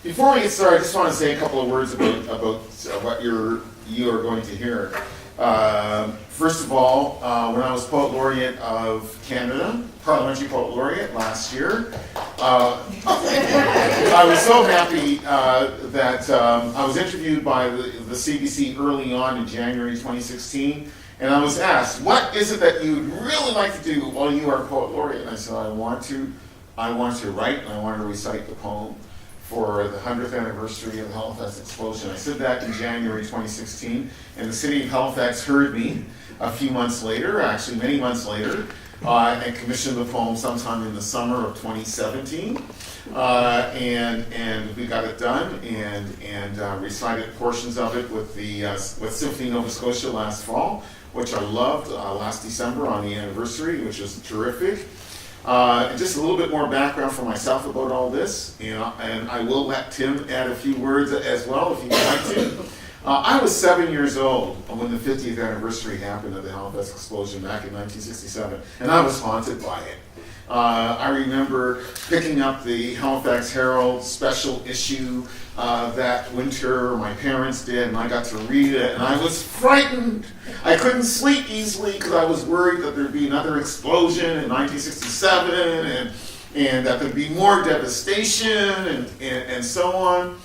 Before we get started, I just want to say a couple of words about what you are going to hear. First of all, when I was Poet Laureate of Canada, Parliamentary Poet Laureate last year, I was so happy that I was interviewed by the CBC early on in January 2016, and I was asked, what is it that you'd really like to do while you are Poet Laureate? And I said, I want to write, and I want to recite the poem for the 100th anniversary of the Halifax explosion. I said that in January 2016, and the city of Halifax heard me a few months later, actually many months later, and commissioned the poem sometime in the summer of 2017. And we got it done and recited portions of it with Symphony Nova Scotia last fall, which I loved last December on the anniversary, which was terrific. And just a little bit more background for myself about all this, and I will let Tim add a few words as well if you'd like to. I was 7 years old when the 50th anniversary happened of the Halifax explosion back in 1967, and I was haunted by it. I remember picking up the Halifax Herald special issue that winter, my parents did, and I got to read it, and I was frightened. I couldn't sleep easily because I was worried that there'd be another explosion in 1967, and that there'd be more devastation, and so on.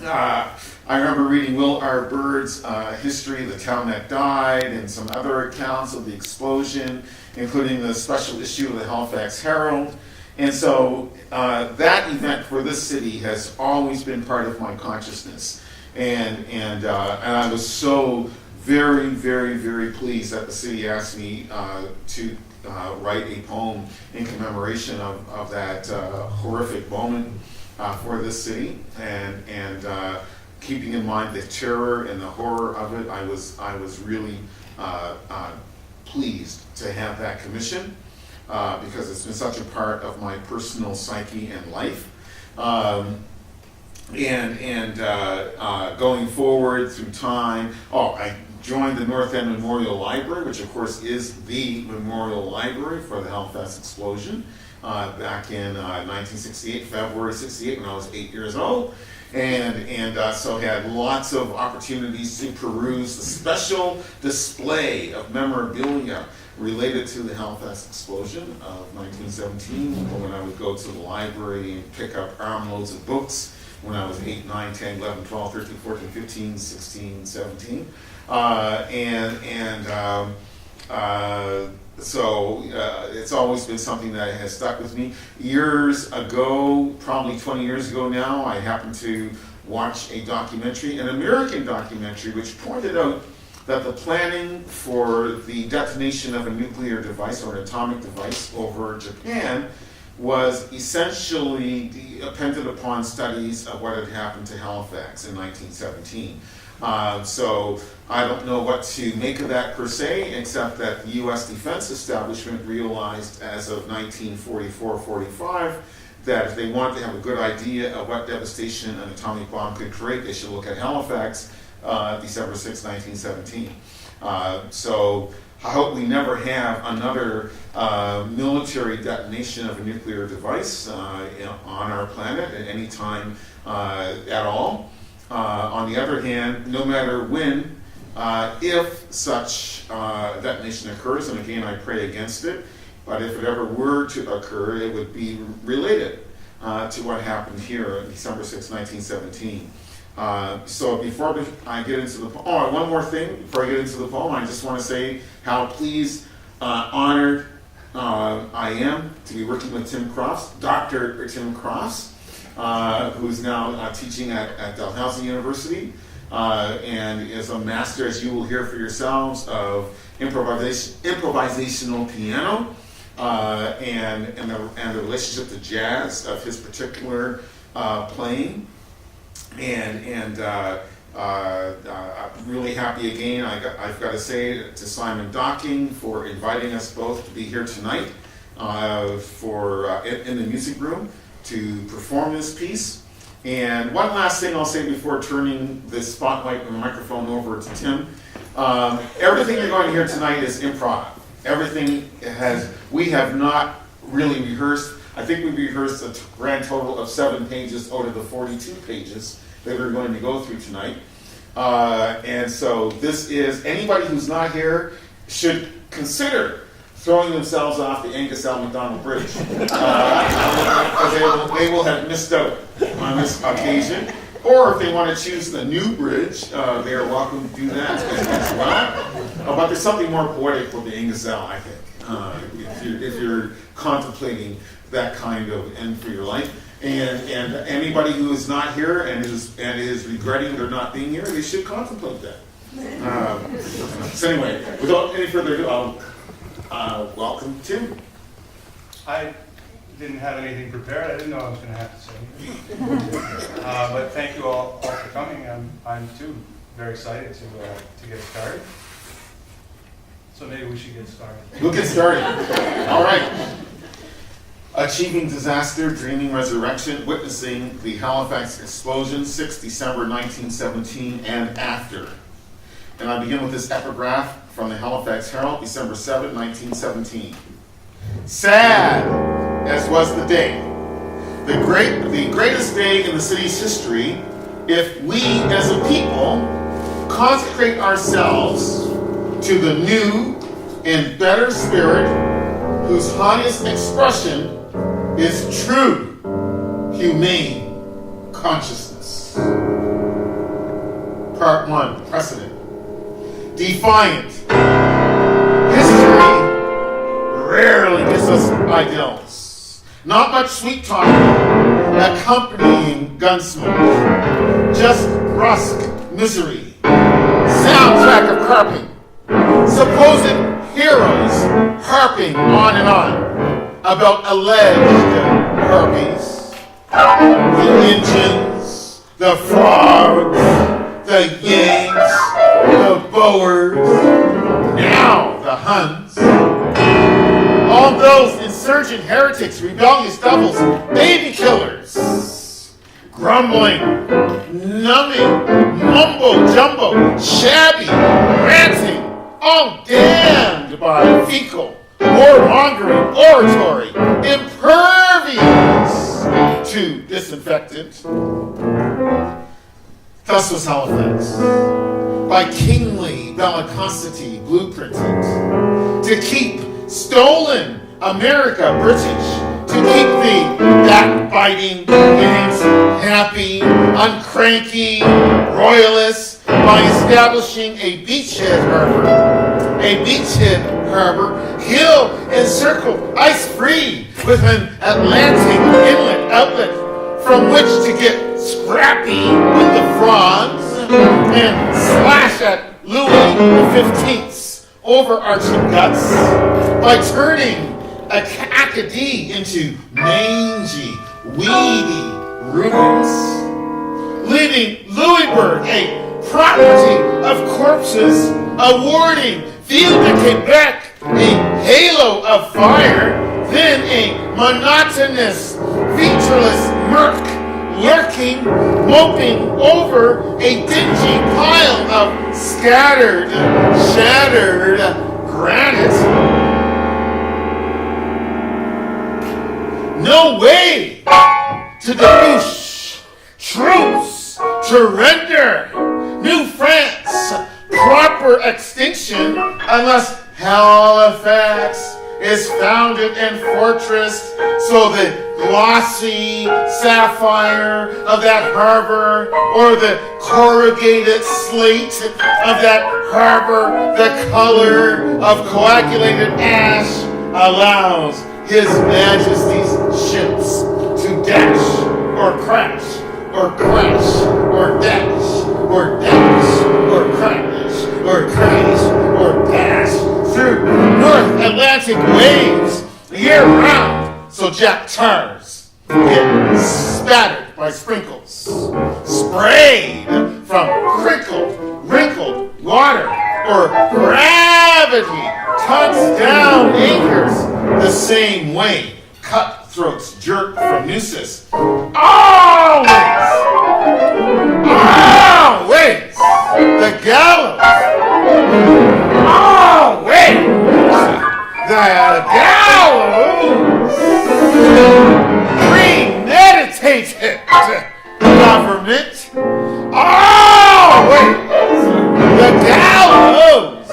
I remember reading Will R. Bird's history of the town that died, and some other accounts of the explosion, including the special issue of the Halifax Herald. And so that event for this city has always been part of my consciousness. And I was so very, very, very pleased that the city asked me to write a poem in commemoration of that horrific moment for this city. And keeping in mind the terror and the horror of it, I was really pleased to have that commission. Because it's been such a part of my personal psyche and life. Going forward through time, I joined the North End Memorial Library, which of course is the memorial library for the Halifax explosion, back in 1968, February 68, when I was 8 years old. So had lots of opportunities to peruse the special display of memorabilia related to the Halifax explosion of 1917, when I would go to the library and pick up armloads of books when I was 8, 9, 10, 11, 12, 13, 14, 15, 16, 17. So it's always been something that has stuck with me. Years ago, probably 20 years ago now, I happened to watch a documentary, an American documentary, which pointed out that the planning for the detonation of a nuclear device or an atomic device over Japan was essentially dependent upon studies of what had happened to Halifax in 1917. So I don't know what to make of that per se, except that the U.S. Defense Establishment realized as of 1944-45 that if they wanted to have a good idea of what devastation an atomic bomb could create, they should look at Halifax, December 6, 1917. So I hope we never have another military detonation of a nuclear device on our planet at any time at all. On the other hand, no matter when, if such detonation occurs, and again I pray against it, but if it ever were to occur, it would be related to what happened here on December 6, 1917. So before I get into the poem, one more thing before I get into the poem, I just want to say how pleased, honored I am to be working with Tim Crofts, Dr. Tim Crofts, who's now teaching at Dalhousie University, and is a master, as you will hear for yourselves, of improvisational piano. and the relationship to jazz of his particular playing, and I'm really happy again. I've got to say to Simon Docking for inviting us both to be here tonight in the music room to perform this piece. And one last thing I'll say before turning the spotlight and the microphone over to Tim. Everything you're going to hear tonight is improv. We have not really rehearsed. I think we rehearsed a grand total of 7 pages out of the 42 pages that we're going to go through tonight. And so this is, anybody who's not here should consider throwing themselves off the Angus L. MacDonald Bridge. Because they will have missed out on this occasion. Or if they want to choose the new bridge, they are welcome to do that as well. But there's something more poetic with the Angus L, I think, if you're contemplating that kind of end for your life. And anybody who is not here and is regretting their not being here, they should contemplate that. So anyway, without any further ado, welcome Tim. I didn't have anything prepared. I didn't know I was going to have to say anything. But thank you all for coming. I'm too very excited to get started. So maybe we should get started. We'll get started. All right. Achieving Disaster, Dreaming Resurrection, Witnessing the Halifax Explosion, 6 December 1917 and After. And I begin with this epigraph from the Halifax Herald, December 7, 1917. Sad as was the day, the greatest day in the city's history, if we as a people consecrate ourselves to the new and better spirit whose highest expression is true, humane consciousness. Part 1, Precedent. Defiant. History rarely gives us ideals. Not much sweet talking accompanying gunsmoke. Just brusque misery. Soundtrack of carping. Supposed heroes harping on and on about alleged herpes. The engines, the frogs, the yanks, the boers, now the Huns. All those insurgent heretics, rebellious devils, baby killers, grumbling, numbing, mumbo-jumbo, shabby, ranting, all damned by fecal, warmongering oratory, impervious to disinfectant. Thus was Halifax, by kingly bellicosity blueprinted, to keep stolen America British, to keep the backbiting, happy, uncranky royalists by establishing a beachhead harbor, hill encircled, ice-free, with an Atlantic inlet outlet from which to get scrappy with the frogs and slash at Louis XV's overarching guts by turning Acadie into mangy, weedy ruins, leaving Louisbourg a property of corpses, awarding Ville de Quebec a halo of fire, then a monotonous, featureless murk, lurking, moping over a dingy pile of scattered, shattered granite. No way to debouche troops to render New France proper extinction unless Halifax is founded and fortressed, so the glossy sapphire of that harbor, or the corrugated slate of that harbor, the color of coagulated ash, allows His Majesty's ships to dash, or crash, or crash, or dash, or dash, or crash, or crash, or dash through North Atlantic waves tars get spattered by sprinkles, sprayed from crinkled, wrinkled water, or gravity cuts down anchors the same way cutthroats jerk from nooses. Always the gallows. Always the gallows. Premeditated government. Always the gallows.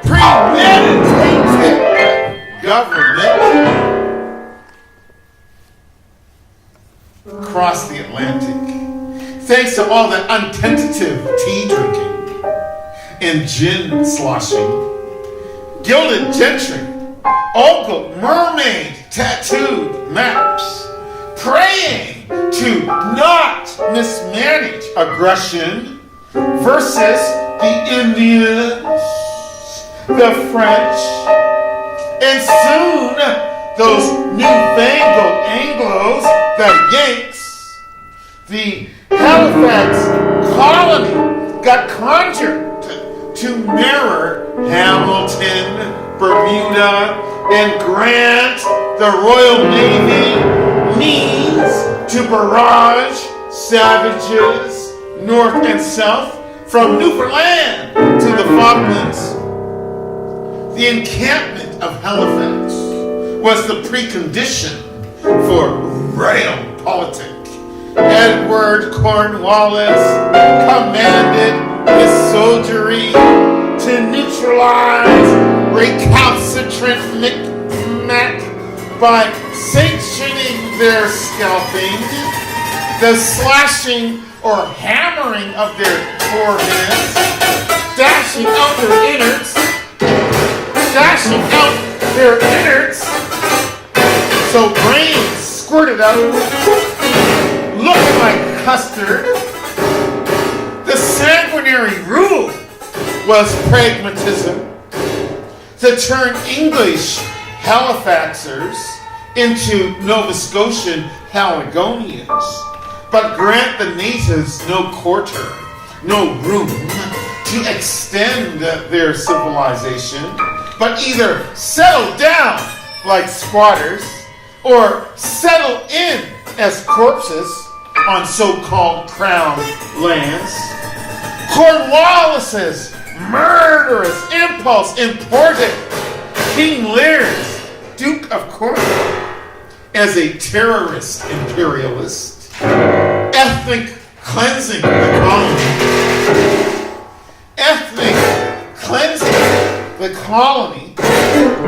Premeditated government. Across the Atlantic, thanks to all the untentative tea drinking and gin sloshing, gilded gentry, ogled mermaid tattooed maps, praying to not mismanage aggression versus the Indians, the French, and soon those newfangled Anglos, the Yanks. The Halifax colony got conjured to mirror Hamilton, Bermuda, and Grant. The Royal Navy means to barrage savages north and south from Newfoundland to the Falklands. The encampment of Halifax was the precondition for realpolitik. Edward Cornwallis commanded his soldiery to neutralize recalcitrant Micmac by sanctioning their scalping, the slashing or hammering of their foreheads, dashing out their innards, so brains squirted out, looking like custard. The sanguinary rule was pragmatism to turn English Halifaxers into Nova Scotian Haligonians, but grant the natives no quarter, no room to extend their civilization, but either settle down like squatters or settle in as corpses on so-called crown lands. Cornwallis's murderous impulse imported King Lear's Duke of Cornwall as a terrorist imperialist, ethnic cleansing the colony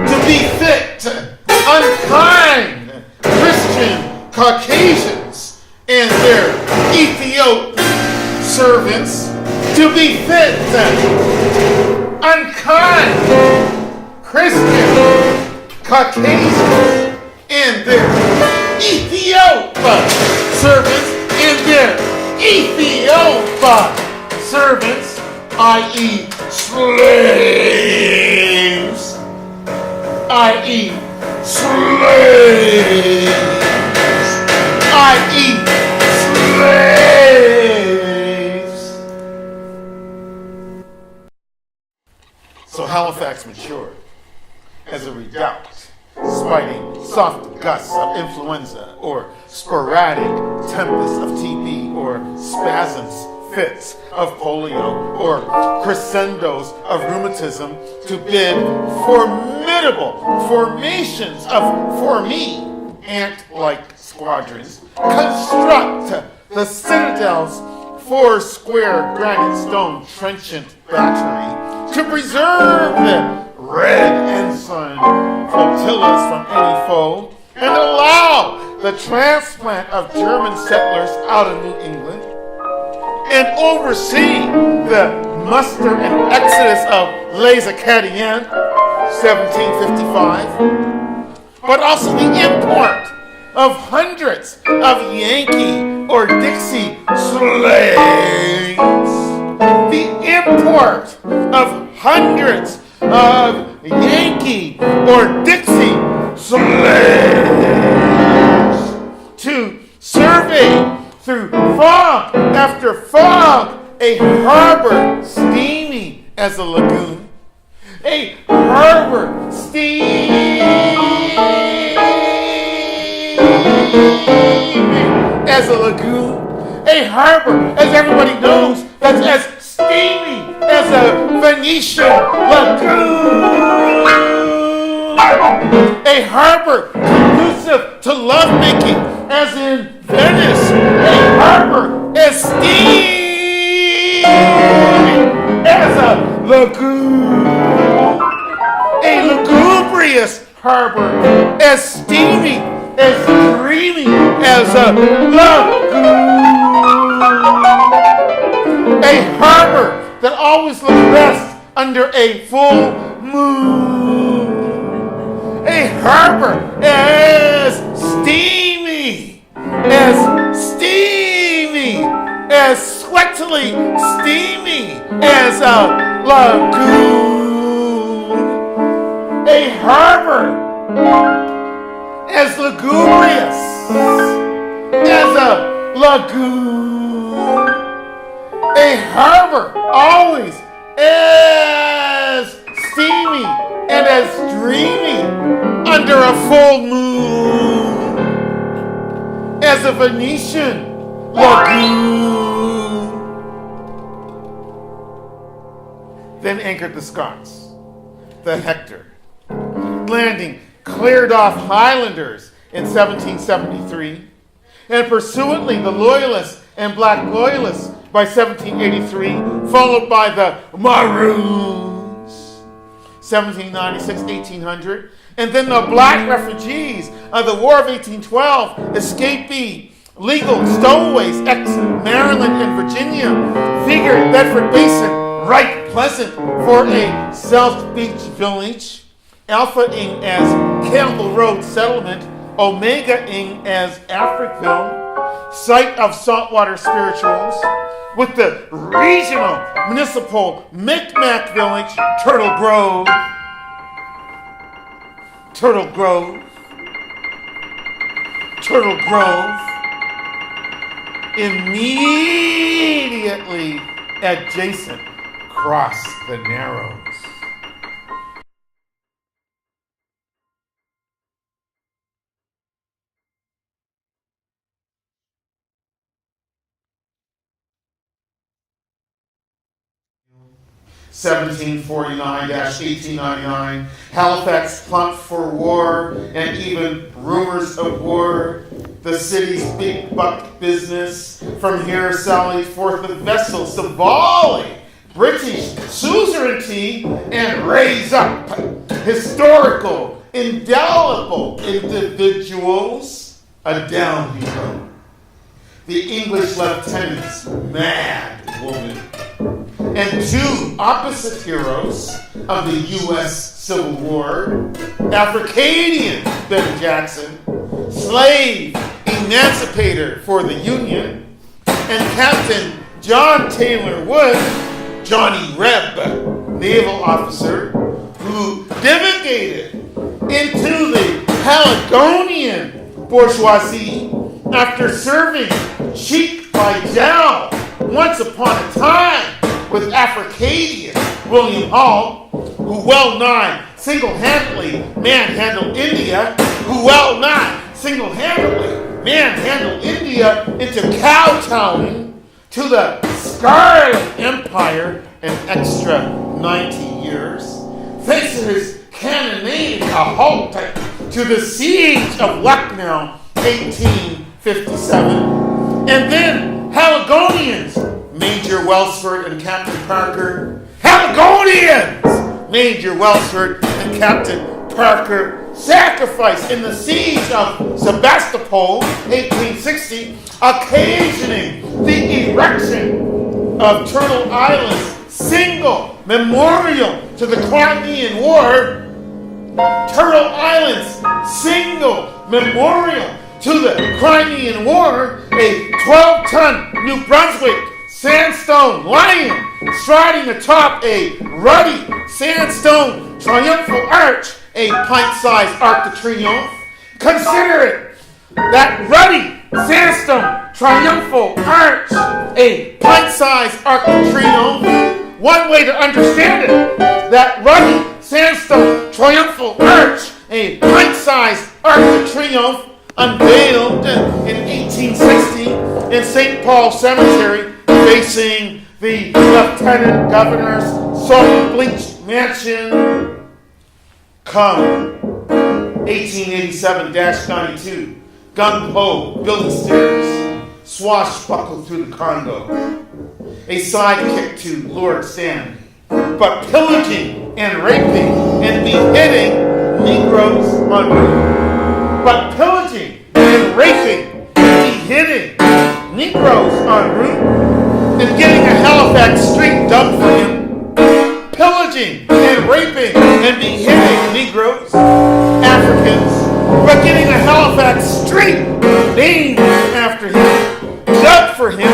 to be fit to unkind Christian Caucasians and their Ethiopian servants, to be fit to unkind Christian Caucasians and their Ethiopian servants and their Ethiopian servants, i.e. slaves, i.e. slaves, i.e. slaves. So Halifax matured as a redoubt, spiting soft gusts of influenza or sporadic tempests of TB or spasms, fits of polio or crescendos of rheumatism, to bid formidable formations of ant-like squadrons construct the Citadel's 4-square granite stone trenchant battery to preserve the red ensign flotillas from any foe and allow the transplant of German settlers out of New England, and oversee the muster and exodus of Les Acadiens, 1755, but also the import of hundreds of Yankee or Dixie slaves. The import of hundreds of Yankee or Dixie slaves. through fog after fog, a harbor steamy as a lagoon. A harbor steamy as a lagoon. A harbor, as everybody knows, that's as steamy as a Venetian lagoon. A harbor conducive to lovemaking, as in Venice. A harbor as steamy as a lagoon. A lugubrious harbor, as steamy, as dreamy as a lagoon. A harbor that always looks best under a full moon. A harbor as steamy, as sweatily steamy as a lagoon. A harbor as lugubrious as a lagoon. A harbor always as steamy and as dreamy under a full moon as a Venetian lagoon. Then anchored the Scots, the Hector, landing cleared off Highlanders in 1773, and pursuantly the Loyalists and Black Loyalists by 1783, followed by the Maroons, 1796-1800, and then the Black refugees of the War of 1812, escapee, legal stowaways, ex-Maryland and Virginia, figured Bedford Basin right pleasant for a South Beach village, Alpha-ing as Campbell Road Settlement, Omega-ing as Africville, site of saltwater spirituals, with the regional municipal Micmac village, Turtle Grove, immediately adjacent across the Narrows. (1749-1899), Halifax plumped for war and even rumors of war. The city's big buck business. From here sallied forth the vessels to volley British suzerainty and raise up historical, indelible individuals. A downbeat. The English lieutenant's mad woman. And two opposite heroes of the U.S. Civil War, Africanian Ben Jackson, slave emancipator for the Union, and Captain John Taylor Wood, Johnny Reb, naval officer, who divulgated into the Haligonian bourgeoisie after serving cheek by jowl once upon a time with Africanian William Hall, who well-nigh single-handedly manhandled India into kowtowing to the Scarlet Empire an extra 90 years, faces cannonading a halt to the siege of Lucknow, 1857, and then Haligonians, Major Welsford and Captain Parker, sacrificed in the siege of Sebastopol, 1860, occasioning the erection of Turtle Island's single memorial to the Crimean War. Turtle Island's single memorial to the Crimean War, a 12-ton New Brunswick sandstone lion striding atop a ruddy sandstone triumphal arch, a pint-sized Arc de Triomphe. Consider it that ruddy sandstone triumphal arch, a pint-sized arc de triomphe. One way to understand it, that rugged sandstone triumphal arch, a pint-sized arc de triomphe, unveiled in 1860 in St. Paul Cemetery, facing the Lieutenant Governor's soft-bleached mansion. Come, 1887-92, gung-ho, building stairs, swashbuckled through the condo, a sidekick to Lord Stanley, but pillaging and raping and beheading Negroes en route. But pillaging and raping and beheading Negroes en route and getting a Halifax street dubbed for him. Pillaging and raping and beheading Negroes, Africans, but getting a Halifax street named after him, dubbed for him.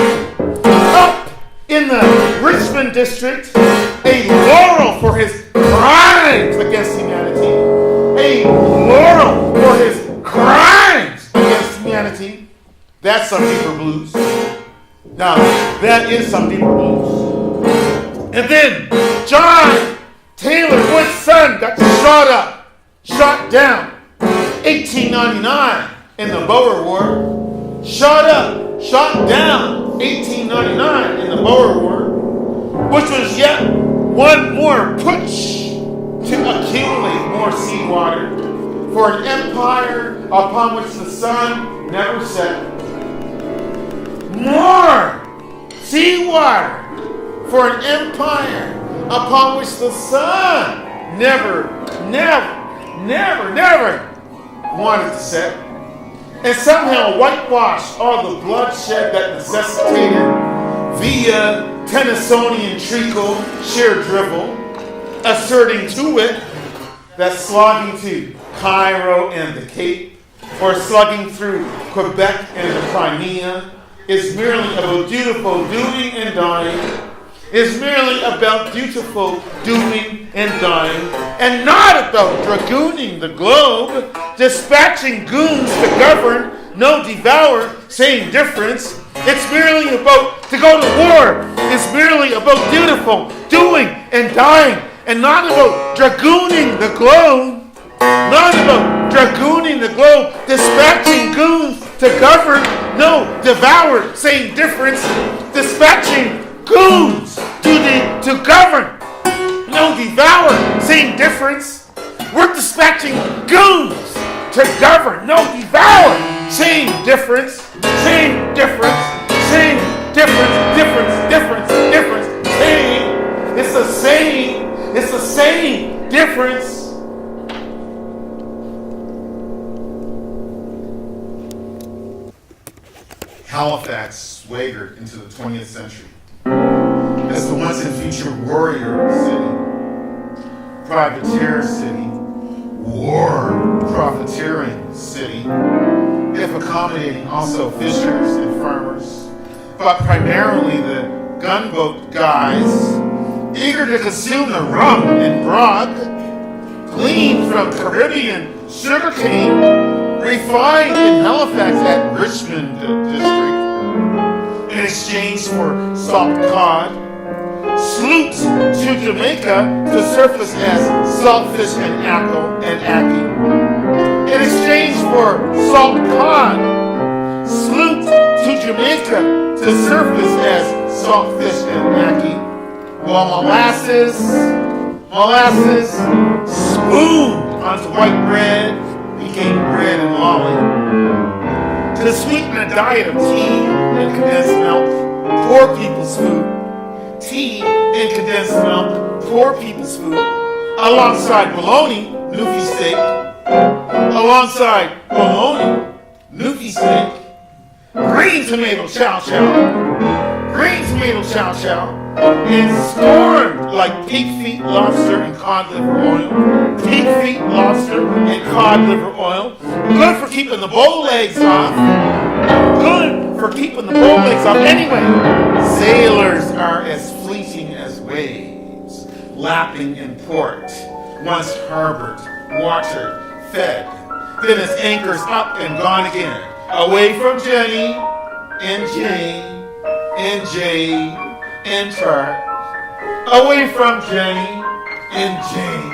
Up in the Richmond district, a laurel for his crimes against humanity. A laurel for his crimes against humanity. That's some deeper blues. Now, that is some deeper blues. And then John Taylor Wood's son got shot down, 1899 in the Boer War. Shot down, 1899 in the Boer War, which was yet one more push to accumulate more seawater for an empire upon which the sun never set. More seawater for an empire upon which the sun never wanted to set. And somehow whitewash all the bloodshed that necessitated via Tennysonian treacle, sheer drivel, asserting to it that slogging to Cairo and the Cape, or slugging through Quebec and the Crimea, is merely about dutiful doing and dying, is merely about dutiful doing and dying, and not about dragooning the globe, dispatching goons to govern, no devour, same difference. It's merely about to go to war. It's merely about dutiful doing and dying, and not about dragooning the globe. Not about dragooning the globe, dispatching goons to govern, no devour, same difference. Dispatching goons to govern, no devour, same difference. We're dispatching goons to govern, no devour, same difference, same difference, same difference, difference, same. It's the same difference. Halifax swaggered into the 20th century as the once and future warrior city, privateer city, war profiteering city, if accommodating also fishers and farmers, but primarily the gunboat guys, eager to consume the rum and grog, gleaned from Caribbean sugarcane, refined in Halifax at Richmond district, in exchange for salt cod, sloot to Jamaica to surface as saltfish and ackee. In exchange for salt cod, sloot to Jamaica to surface as saltfish and ackee, while molasses spooned onto white bread became bread and lolly. To sweeten a diet of tea and condensed milk, poor people's food. Tea and condensed milk, poor people's food. Alongside bologna, Newfie steak. Alongside bologna, Newfie steak. Green tomato chow chow. Green tomato chow chow. And scorned like pig feet, lobster, and cod liver oil. Pig feet, lobster, and cod liver oil. Good for keeping the bow legs off. Good for keeping the bow legs off. Anyway, sailors are as fleeting as waves, lapping in port, once harbored, watered, fed. Then its anchors up and gone again. Away from Jenny, and Jane and Jane and Tart. Away from Jenny and Jane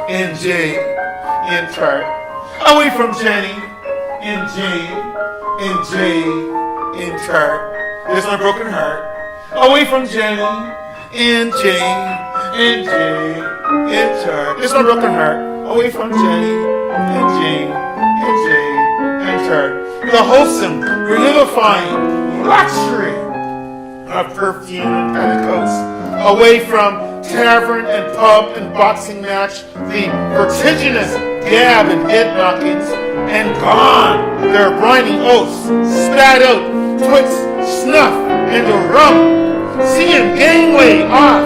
and Jane and Tart. Away from Jenny and Jane and Jane and Tart. There's my broken heart. Away from Jenny and Jane and Jane and Tart. There's my broken heart. Away from Jenny and Jane and Jane and Tart. The wholesome, revivifying luxury of perfume and petticoats. Away from tavern and pub and boxing match, the vertiginous gab and head knockings, and gone their briny oaths, spat out, twits, snuff, and a rum. See him gangway off,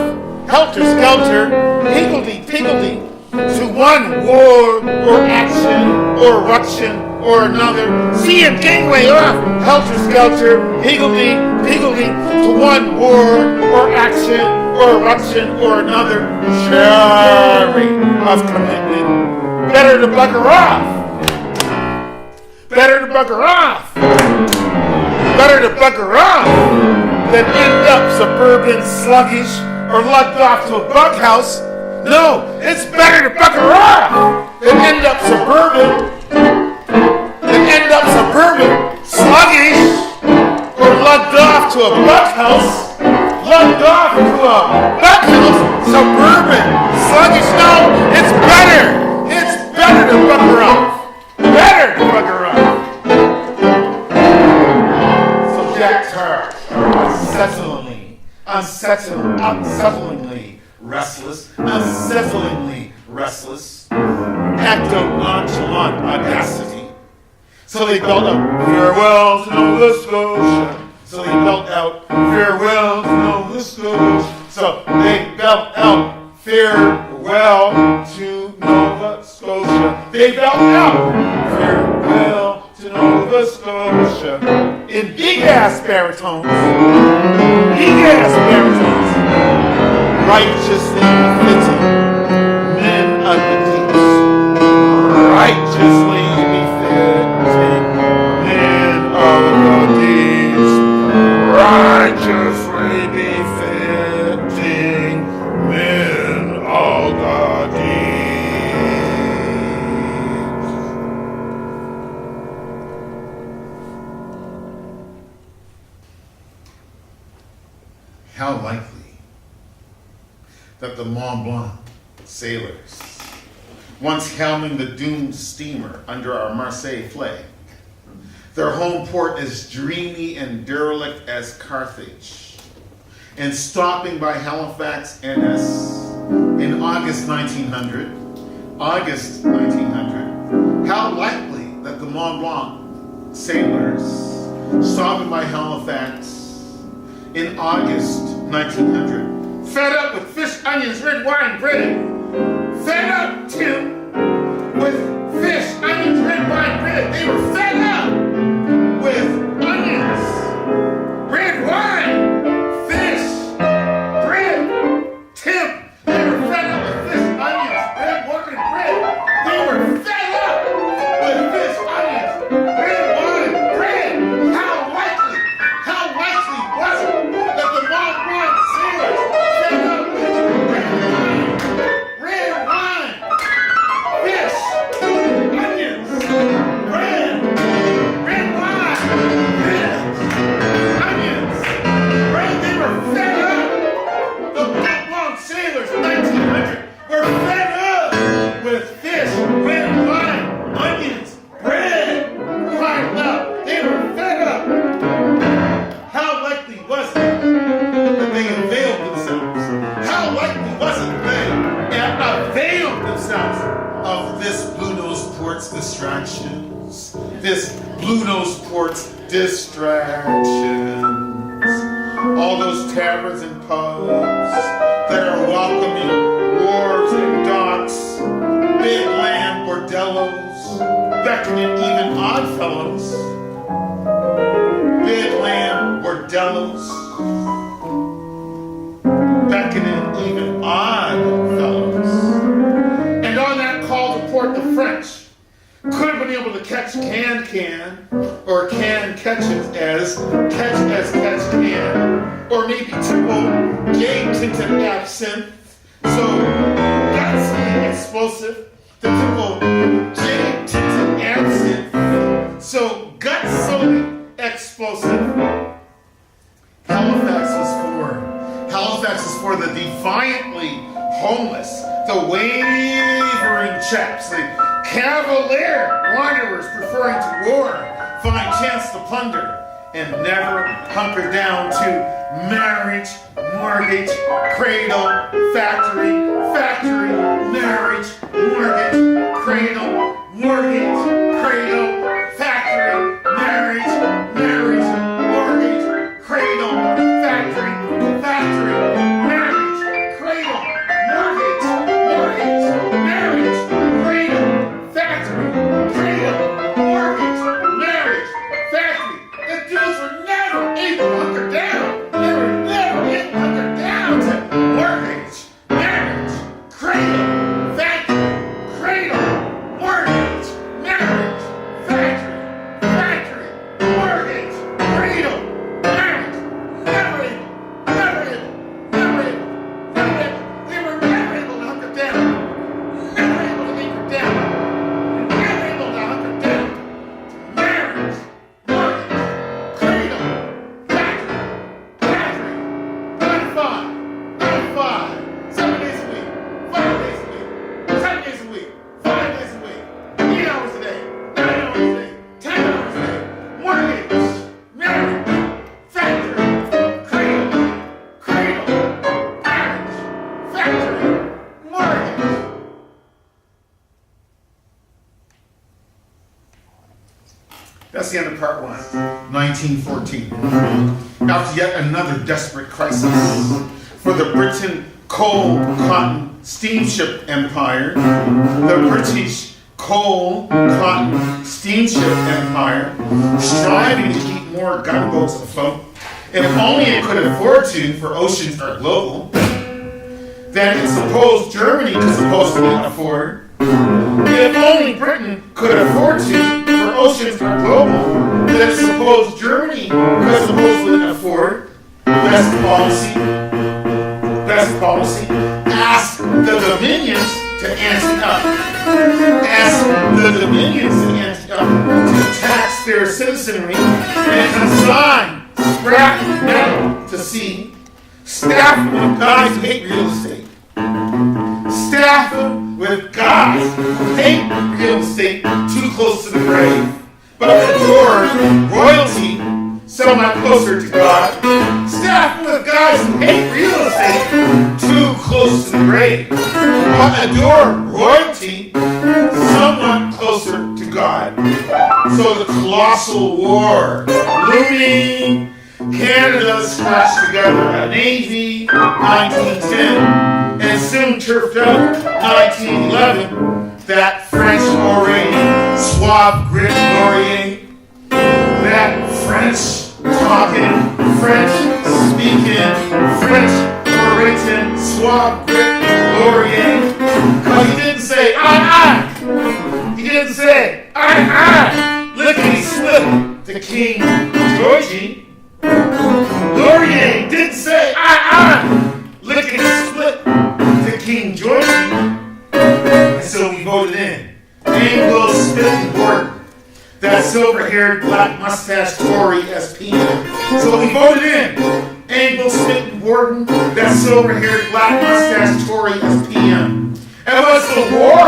helter-skelter, higgledy-piggledy, to one war or action or ruction or another. See him gangway off, helter-skelter, higgledy-piggledy, to one war or action or ruction or another. Cherry of commitment. Better to bugger off. Better to bugger off. Better to bugger off than end up suburban sluggish or lugged off to a bug house. No, it's better to bugger off than end up suburban sluggish or lugged off to a bug house. Lugged off to a bug house, suburban sluggish. No, it's better. It's better to bugger off. Better to bugger off. So Jack Tar, unsettlingly restless, act out nonchalant audacity. So they belt out, farewell to Nova Scotia. So they belt out, farewell to Nova Scotia. So they belt out, farewell to Nova Scotia. They belt out, farewell to Nova Scotia. In big-ass baritones, righteously befitting men of the deeps, righteously befitting men of the deeps, righteously befitting men of the deeps. How likely that the Mont Blanc sailors, once helming the doomed steamer under our Marseille flag, their home port as dreamy and derelict as Carthage, and stopping by Halifax, NS, in August 1900, how likely that the Mont Blanc sailors, stopping by Halifax in August 1900, fed up with fish, onions, red wine, bread. Fed up, Tim, with fish, onions, red wine, bread. They were fed up with onions, red wine, fish, bread. Tim, they were fed up with fish, onions, red wine, bread. They were fed up with fish, onions, red wine, bread. How likely was it that the Mont Blanc sailors fed up with red wine, fish, onions, bread, red wine, fish, onions, bread? They were fed up. The Mont Blanc sailors in 1900 were fed up with fish, red wine, onions, bread. Right up. They were fed up. How likely was it that they availed themselves? How likely was it that they availed themselves of this Blue Nose Port's distractions? This Blue Nose Port's distractions. All those taverns and pubs that are welcoming wharves and docks, big land bordellos, beckoning even odd fellows. Big land bordellos, beckoning even odd fellows. And on that call to port, the French could have been able to catch can or can can catch catch can, or maybe typical gay tinted absinthe. So that's the explosive, the typical gay tinted absinthe. So gut soda explosive. Halifax is for the defiantly homeless, the wavering chaps, the cavalier wanderers preferring to war, find chance to plunder, and never hunker down to marriage, mortgage, cradle, factory, marriage, mortgage, cradle, mortgage, cradle, factory, marriage, mortgage, cradle, factory, marriage, cradle, mortgage, marriage, cradle, factory, mortgage, marriage, factory. The dudes were never able to hunker down. They were never able to hunker down to mortgage, marriage, cradle, factory, mortgage, marriage, factory, mortgage, cradle, marriage, never able. They were never able to hunker down. Never able to anchor down. Never able to hunker down to marriage, mortgage, cradle, factory, 9 to 5, 7 days a week, 5 days a week, 7 days a week, 5 days a week, 8 hours a day, 9 hours a day, 10 hours a day, mortgage, marriage, factory, cradle, marriage, factory, mortgage. That's the end of part 1. 1914. After yet another desperate crisis for the Britain coal, cotton, steamship empire, the British coal, cotton, steamship empire, striving to keep more gunboats afloat, and if only it could afford to, for oceans are global, than it supposed Germany could supposedly afford. If only Britain could afford to, for oceans are global, that supposed Germany could supposedly afford. Best policy, ask the Dominions to ante up. Ask the Dominions to ante up, to tax their citizenry and consign scrap metal to sea. Staff them with guys who hate real estate. Staff them with guys who hate real estate too close to the grave, but adore royalty somewhat closer to God. Staff them with guys who hate real estate too close to the grave, but adore royalty somewhat closer to God. So the colossal war looming, Canada scratched together a navy, 1910, and soon turfed out, 1911, that French orator, suave grit Laurier, that French talking, French speaking, French orating, suave grit Laurier. Because he didn't say aye. He didn't say aye. Lickety split to King Georgie. Laurier didn't say lickety split to King Georgie. And so we voted in Anglo Smith-Gordon, that silver-haired, black mustache Tory SPM. So we voted in Anglo Smith-Gordon, that silver-haired, black mustache Tory SPM. And once the war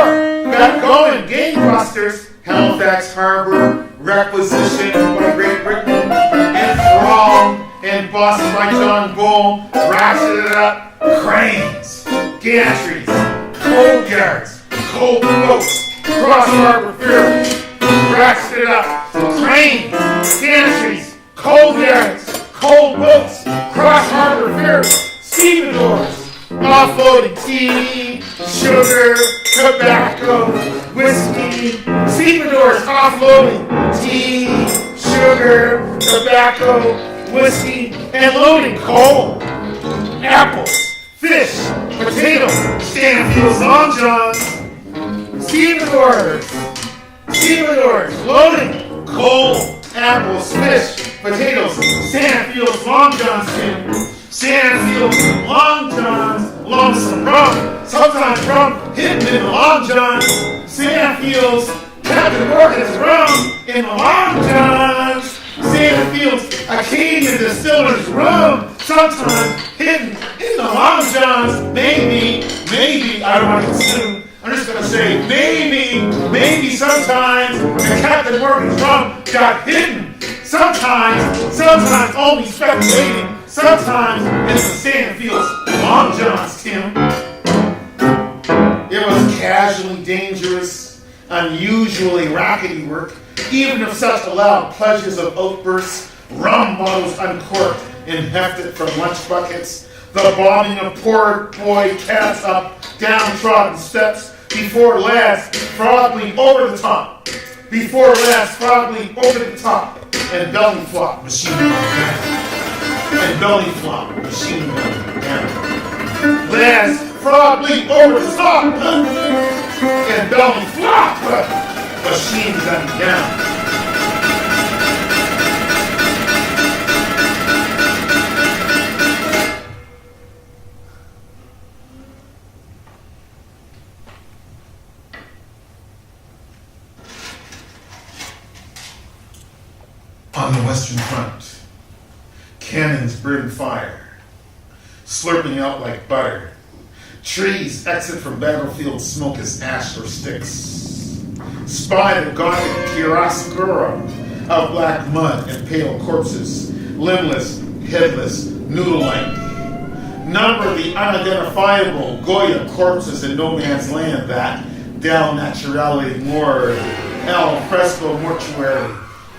got going, gangbusters, Halifax Harbor, requisitioned by Great Britain, enthralled and bossed by John Bull, ratcheted up cranes, gantries, coal yards, coal boats, cross-harbor ferries, ratcheted up cranes, gantries, coal yards, coal boats, cross-harbor ferries, stevedores, offloading tea, sugar, tobacco, whiskey, stevedores offloading tea, sugar, tobacco, whiskey, and loading coal, apples, fish, potatoes, Stanfield's Long Johns, stevedores, loading coal, apples, fish, potatoes, Sandfields, Long Johns, Tim. Sandfields, Long Johns, lonesome rum. Sometimes rum hidden in the Long Johns. Sandfields, Captain Morgan's rum in the Long Johns. Sandfields, Acadian Distillers rum. Sometimes hidden in the Long Johns. Maybe, I don't want to assume. I'm just going to say maybe sometimes the Captain Morgan's rum got hidden. Sometimes only speculating. Sometimes it's the Sandfields Long Johns, Tim. It was casually dangerous, unusually rackety work, even if such allowed pleasures of outbursts, rum bottles uncorked and hefted from lunch buckets, the bobbing of poor boy cats up downtrodden steps, before last frogly over the top, and belly flop machine gun down. Last frogly over the top, and belly flop machine gun down. On the Western Front, cannons burn fire, slurping out like butter. Trees exit from battlefield smoke as ash or sticks. Spy the gothic chiaroscuro of black mud and pale corpses, limbless, headless, noodle-like. Number the unidentifiable Goya corpses in no man's land that, Del Naturale Morgue, al fresco mortuary,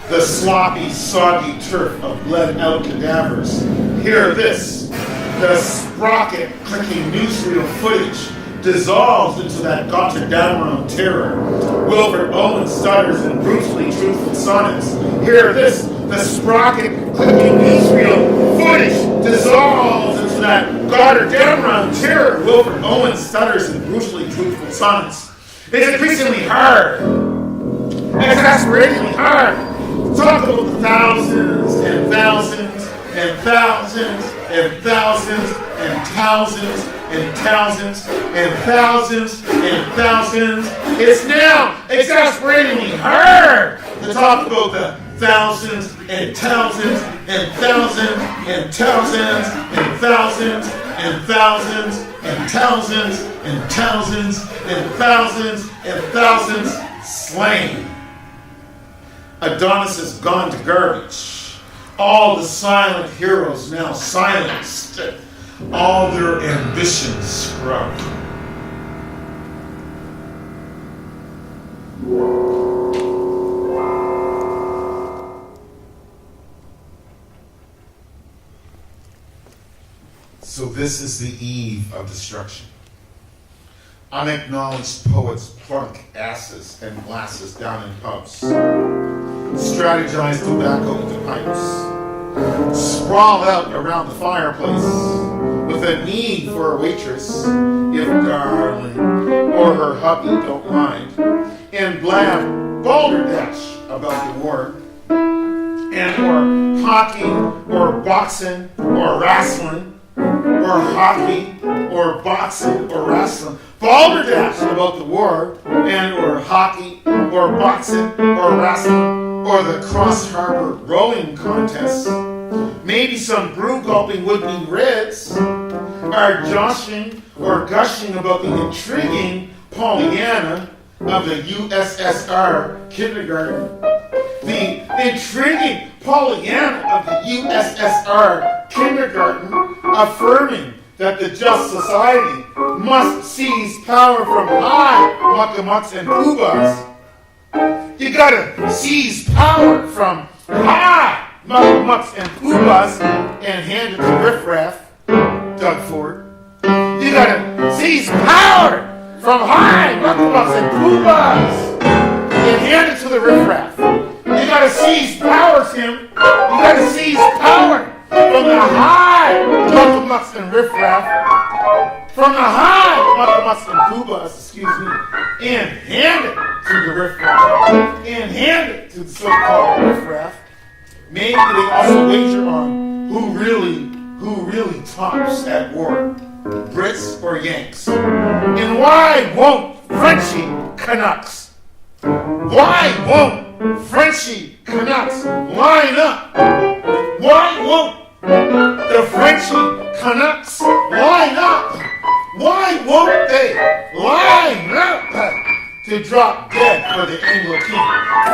the sloppy, soggy turf of bled-out cadavers. Hear this, the sprocket clicking newsreel footage dissolves into that Gotterdammerung terror. Wilfred Owen stutters in brutally truthful sonnets. Hear this, the sprocket clicking newsreel footage dissolves into that Gotterdammerung terror. Wilfred Owen stutters in brutally truthful sonnets. It's increasingly hard, exasperatingly hard. Talk about the thousands and thousands and thousands and thousands and thousands and thousands and thousands and thousands. It's now exasperatingly hard to talk about the thousands and thousands and thousands and thousands and thousands and thousands and thousands and thousands and thousands and thousands slain. Adonis has gone to garbage. All the silent heroes now silenced. All their ambitions scrubbed. So this is the eve of destruction. Unacknowledged poets plunk asses and glasses down in pubs. Strategize tobacco into pipes. Sprawl out around the fireplace with a need for a waitress, if darling or her hubby don't mind, and blab balderdash about the war, and or hockey or boxing or wrestling, or hockey or boxing or wrestling. Balderdash about the war, and or hockey or boxing or wrestling, or the Cross Harbor rowing contest. Maybe some brew-gulping would-be Reds are joshing or gushing about the intriguing Pollyanna of the USSR kindergarten. The intriguing Pollyanna of the USSR kindergarten affirming that the just society must seize power from high muckamucks and poobahs. You gotta seize power from high muckamucks and poobahs and hand it to riffraff, Doug Ford. You gotta seize power from high muckamucks and poobahs and hand it to the riffraff. You gotta seize power, Tim. You gotta seize power from the high muckamucks and riffraff, from the high muckamucks and poobahs, and hand it to the riffraff, and hand it to the so-called riffraff, they also wager on who really tops at war, Brits or Yanks. And why won't Frenchy Canucks? Why won't Frenchy Canucks line up? Why won't the Frenchy Canucks line up? Why won't they line up to drop dead for the Anglo King?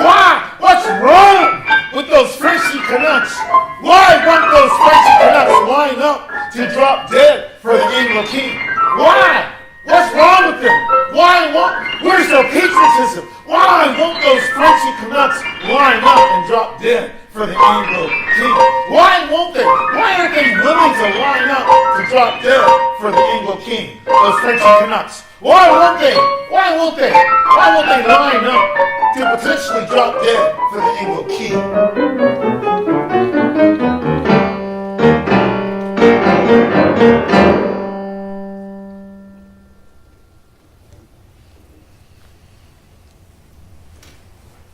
Why? What's wrong with those Frenchy Canucks? Why won't those Frenchy Canucks line up to drop dead for the Anglo King? Why? What's wrong with them? Why won't? Where's their patriotism? Why won't those Frenchy Canucks line up and drop dead for the Anglo King? Why won't they? Why aren't they willing to line up to drop dead for the Anglo King? Those Frenchy Canucks. Why won't they? Why won't they? Why won't they line up to potentially drop dead for the Anglo King?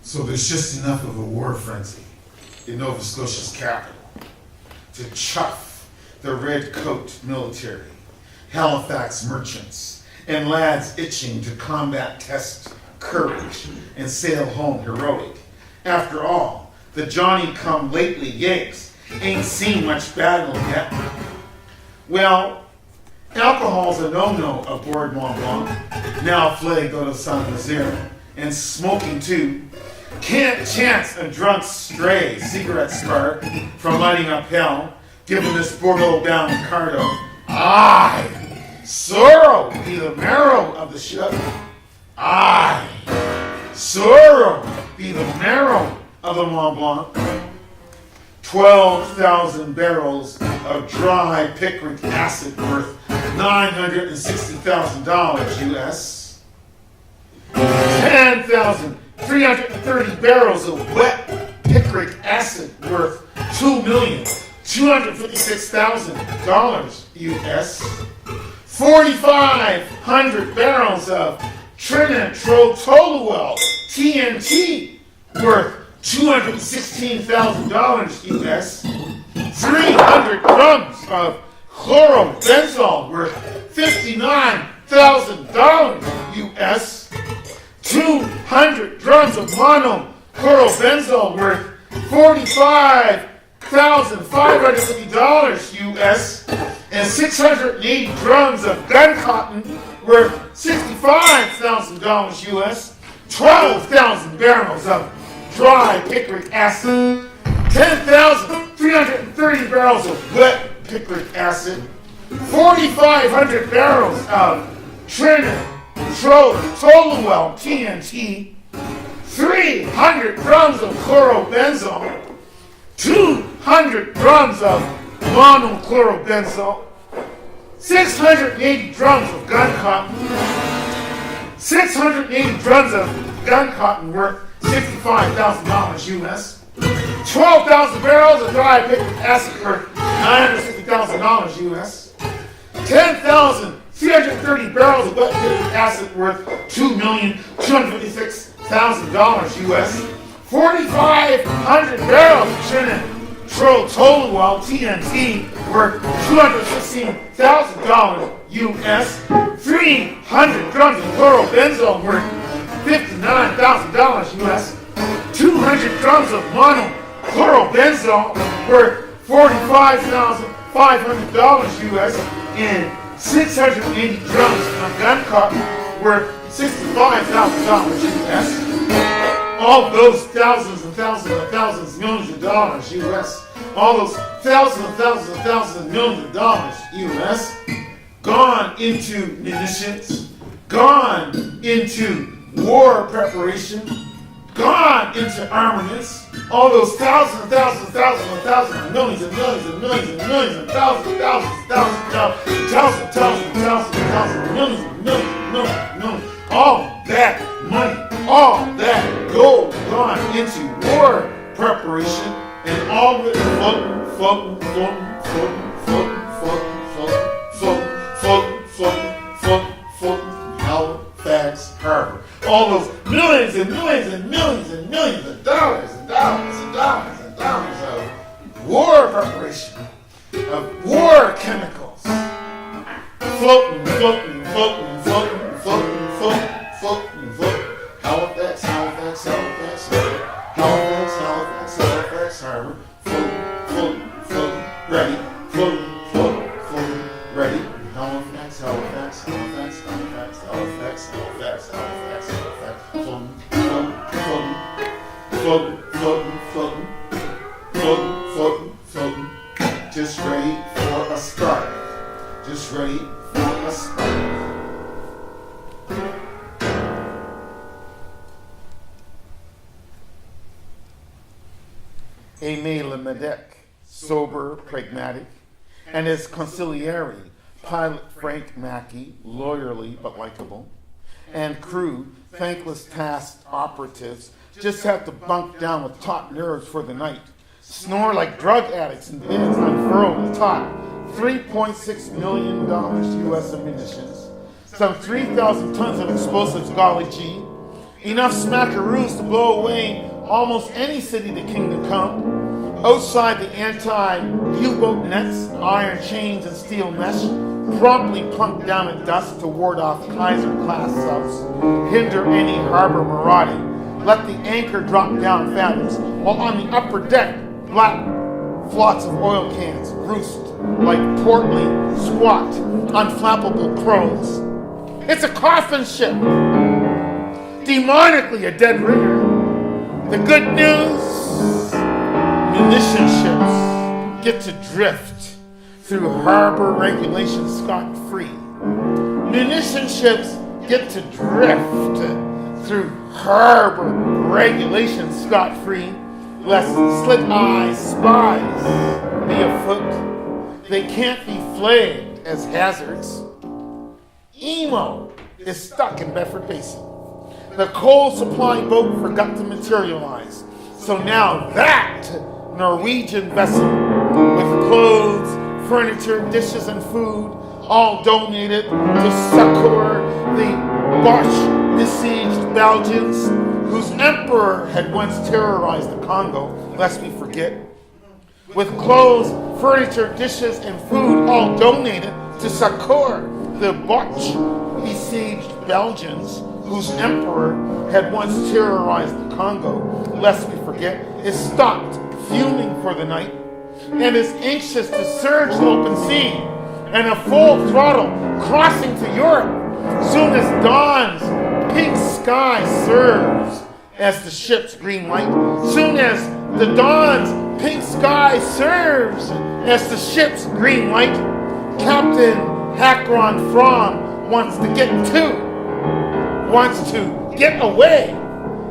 So there's just enough of a war frenzy in Nova Scotia's capital to chuff the red coat military, Halifax merchants, and lads itching to combat test courage and sail home heroic. After all, the Johnny-come-lately Yanks ain't seen much battle yet. Well, alcohol's a no-no aboard Mont Blanc, now flagged out of San Jose, and smoking too. Can't chance a drunk stray cigarette spark from lighting up hell, given this Bordeaux-bound Cardo. Aye, sorrow be the marrow of the ship. Aye, sorrow be the marrow of the Mont Blanc. 12,000 barrels of dry picric acid worth $960,000 US. 10,330 barrels of wet picric acid worth $2,256,000 US. 4,500 barrels of trinitrotoluol TNT worth $216,000 US. 300 grams of chlorobenzol worth $59,000 US. 200 drums of monochlorobenzol worth $45,550 US, and 680 drums of gun cotton worth $65,000 US, 12,000 barrels of dry picric acid, 10,330 barrels of wet picric acid, 4,500 barrels of trinitrotoluol TNT, 300 drums of chlorobenzol, 200 drums of monochlorobenzol, 680 drums of gun cotton, 680 drums of gun cotton worth $65,000 US, 12,000 barrels of dry picric acid worth $960,000 US, 10,330 barrels of wet picric acid worth $2,256,000 US, 4,500 barrels of trinitrotoluol TNT worth $216,000 US, 300 drums of chlorobenzol worth $59,000 US, 200 drums of monochlorobenzol worth $45,500 US, and 680 drums of gun cotton worth $65,000 US. All those thousands and thousands and thousands, millions of dollars US. All those thousands and thousands and thousands of millions of dollars US gone into munitions, gone into war preparation, gone into armaments. All those thousands and thousands and thousands and thousands and millions and millions and millions and millions and thousands and thousands and thousands and thousands and thousands and thousands and thousands and millions and millions and millions and millions. All that money, all that gold gone into war preparation, and all of it floating, floating, floating, floating, floating, floating, floating, floating, floating, floating, floating, Halifax Harbor. All those millions and millions and millions and millions of dollars and dollars and dollars and dollars of war preparation, of war chemicals. Floating, floating, floating, floating, floating, floating, floating, floating. Halifax, Halifax, Halifax, Halifax, Halifax, Halifax, Harbor. Floating, floating, floating, ready. Floating, floating, floating, ready. Halifax, Halifax, Halifax, Halifax, Halifax, Halifax, Halifax, Halifax. Floating, floating, floating, floating, floating, floating, floating, floating, floating. Just ready for a start. Just ready for a start. Aimé Lemedec, sober, pragmatic, and his conciliary, pilot Frank Mackey, lawyerly but likable, and crew, thankless tasked operatives, just have to bunk down with taut nerves for the night, snore like drug addicts in beds unfurled atop $3.6 million U.S. of munitions, some 3,000 tons of explosives, golly gee, enough smackaroos to blow away almost any city the kingdom come. Outside the anti-U-boat nets, iron chains and steel mesh, promptly plunk down at dusk to ward off Kaiser-class subs, hinder any harbor marauding, let the anchor drop down fathoms, while on the upper deck, black flots of oil cans roost like portly, squat, unflappable crows. It's a coffin ship, demonically a dead ringer. The good news, munition ships get to drift through harbor regulations scot-free. Munition ships get to drift through harbor regulations scot-free, lest slit-eyed spies be afoot. They can't be flagged as hazards. Emo is stuck in Bedford Basin. The coal supply boat forgot to materialize. So now that Norwegian vessel with clothes, furniture, dishes, and food, all donated to succor the Bosch-besieged Belgians, whose emperor had once terrorized the Congo, lest we forget. With clothes, furniture, dishes, and food, all donated to succor the Bosch-besieged Belgians, whose emperor had once terrorized the Congo, lest we forget, is stopped fuming for the night and is anxious to surge the open sea and a full throttle crossing to Europe soon as dawn's pink sky serves as the ship's green light. Soon as the dawn's pink sky serves as the ship's green light, Captain Hakron Fromm wants to get away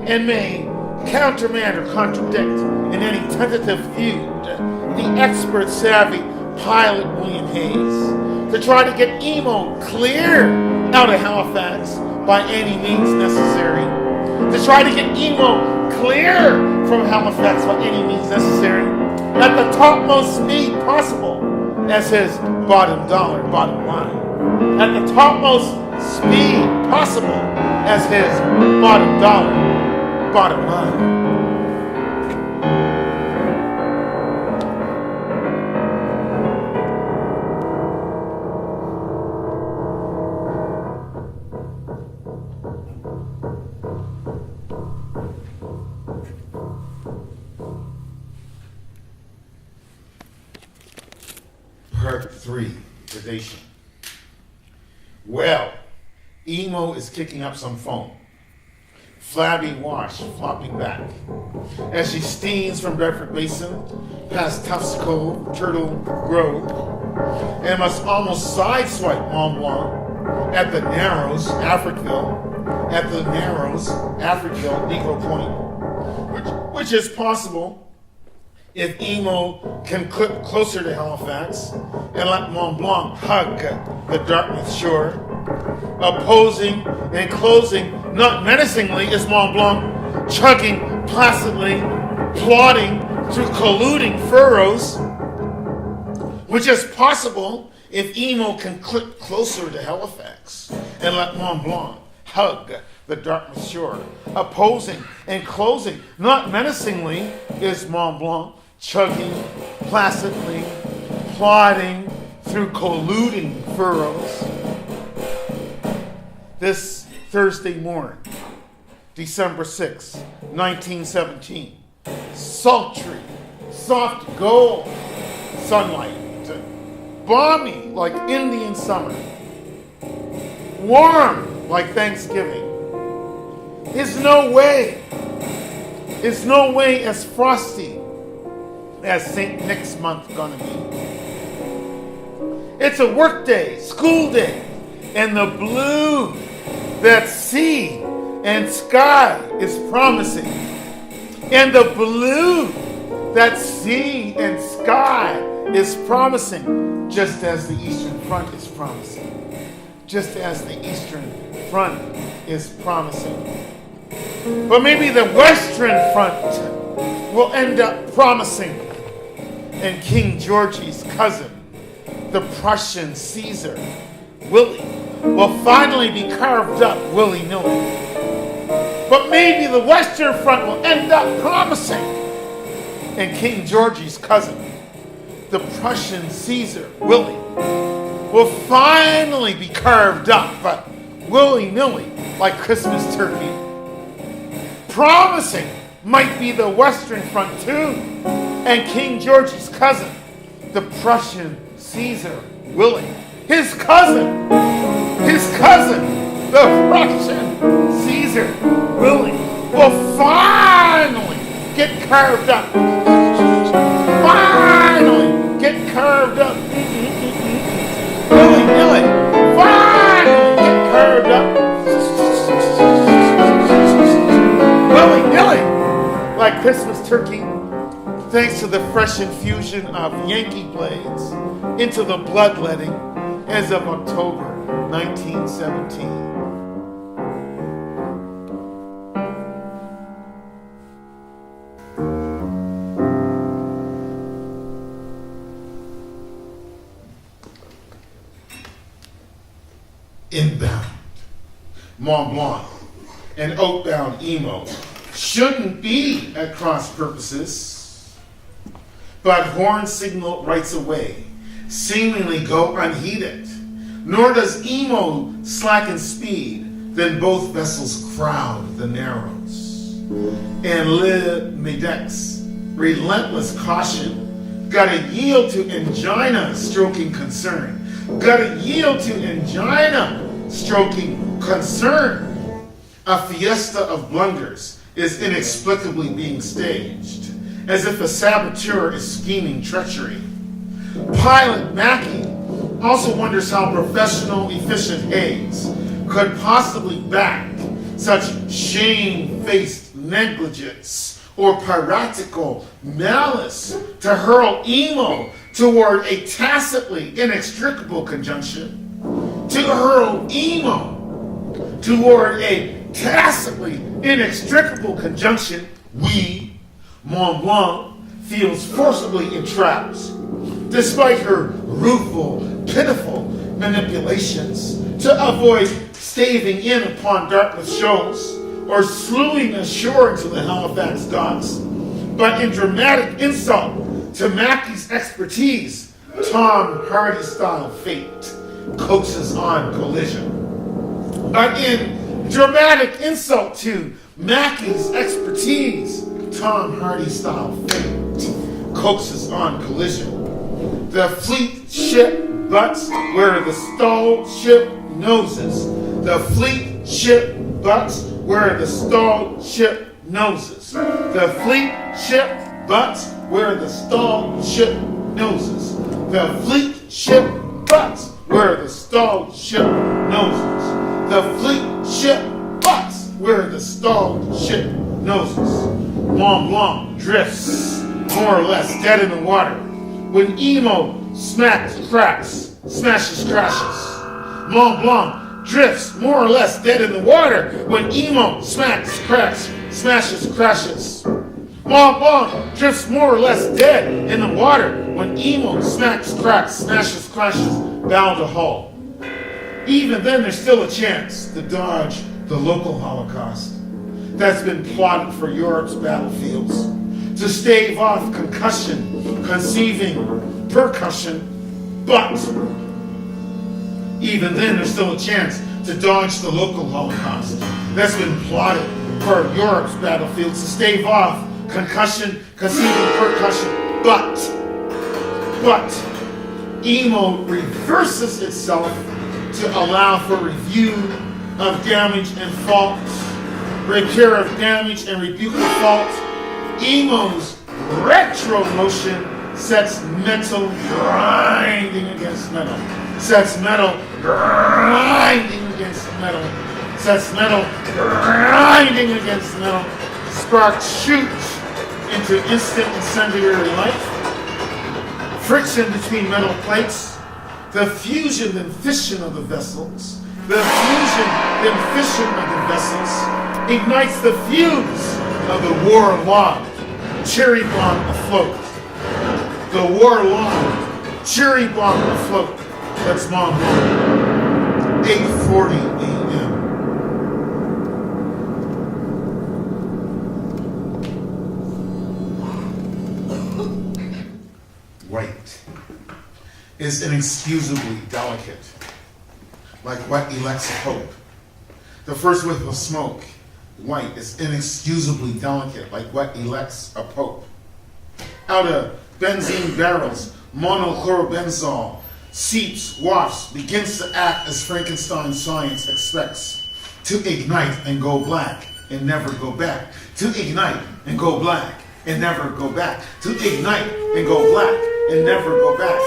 and may countermand or contradict in any tentative feud the expert savvy pilot William Hayes to try to get Emo clear out of Halifax by any means necessary, to try to get Emo clear from Halifax by any means necessary at the topmost speed possible as his bottom line, at the topmost speed possible as his bottom line. Part 3, predation. Well, Emo is kicking up some foam. Flabby wash flopping back as she steams from Bedford Basin past Tufts Cove, Turtle Grove, and must almost sideswipe Mont Blanc at the Narrows, Africville, Negro Point, which is possible if Emo can clip closer to Halifax and let Mont Blanc hug the Dartmouth shore. Opposing and closing, not menacingly, is Mont Blanc chugging placidly, plodding through colluding furrows, which is possible if Emo can clip closer to Halifax and let Mont Blanc hug the Dartmouth shore. Opposing and closing, not menacingly, is Mont Blanc chugging placidly, plodding through colluding furrows. This Thursday morning, December 6, 1917, sultry, soft gold sunlight, balmy like Indian summer, warm like Thanksgiving. Is no way as frosty as St. Nick's month gonna be. It's a work day, school day, and the blue that sea and sky is promising. And the blue that sea and sky is promising, just as the Eastern Front is promising. Just as the Eastern Front is promising. But maybe the Western Front will end up promising. And King Georgie's cousin, the Prussian Caesar, Willie, will finally be carved up willy-nilly. But maybe the Western Front will end up promising. And King Georgie's cousin, the Prussian Caesar, Willie, will finally be carved up, but willy-nilly, like Christmas turkey. Promising might be the Western Front too. And King Georgie's cousin, the Prussian Caesar, Willie, his cousin, the Prussian Caesar, Willie, will finally get carved up. Finally get carved up. Willy-nilly, finally get carved up. Willy-nilly, like Christmas turkey, thanks to the fresh infusion of Yankee blades into the bloodletting as of October 1917. Inbound, Mont Blanc, and outbound emo shouldn't be at cross purposes, but horn signal rights away seemingly go unheeded, nor does emo slacken speed, then both vessels crowd the narrows. And Le Medec's relentless caution gotta yield to angina stroking concern. Gotta yield to angina stroking concern. A fiesta of blunders is inexplicably being staged, as if a saboteur is scheming treachery. Pilot Mackey also wonders how professional, efficient Hayes could possibly back such shame-faced negligence or piratical malice to hurl emo toward a tacitly inextricable conjunction. To hurl emo toward a tacitly inextricable conjunction, we, Mont Blanc, feels forcibly entrapped, despite her rueful, pitiful manipulations to avoid staving in upon darkness shoals or slewing ashore into the Halifax docks. But in dramatic insult to Mackey's expertise, Tom Hardy-style fate coaxes on collision. But in dramatic insult to Mackey's expertise, Tom Hardy-style fate coaxes on collision. The fleet ship butts where the stalled ship noses. The fleet ship butts where the stalled ship noses. The fleet ship butts where the stalled ship noses. The fleet ship butts where the stalled ship noses. The fleet ship butts where the stalled ship noses. Mont Blanc drifts more or less dead in the water when emo smacks, cracks, smashes, crashes. Mont Blanc drifts more or less dead in the water when emo smacks, cracks, smashes, crashes. Mont Blanc drifts more or less dead in the water when emo smacks, cracks, smashes, crashes, bound to hull. Even then, there's still a chance to dodge the local Holocaust that's been plotted for Europe's battlefields, to stave off concussion, conceiving percussion, but even then there's still a chance to dodge the local Holocaust that's been plotted for Europe's battlefields, to stave off concussion, conceiving percussion, but emo reverses itself to allow for review of damage and fault, repair of damage and rebuke of fault. Emo's retro motion sets metal grinding against metal, sets metal grinding against metal, sets metal grinding against metal. Sparks shoot into instant incendiary light. Friction between metal plates, the fusion and fission of the vessels, ignites the fuse of the war-logged cherry bomb afloat. The war-logged cherry bomb afloat. That's Mont Blanc. 8:40 a.m. White is inexcusably delicate, like what elects a pope. The first whiff of smoke, white, is inexcusably delicate, like what elects a pope. Out of benzene barrels, monochlorobenzol seeps, wafts, begins to act as Frankenstein science expects, to ignite and go black and never go back, to ignite and go black and never go back, to ignite and go black and never go back.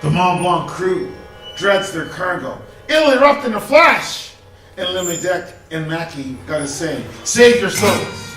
The Mont Blanc crew dreads their cargo. It'll erupt in a flash. And Limedec and Mackie gotta say, save your souls.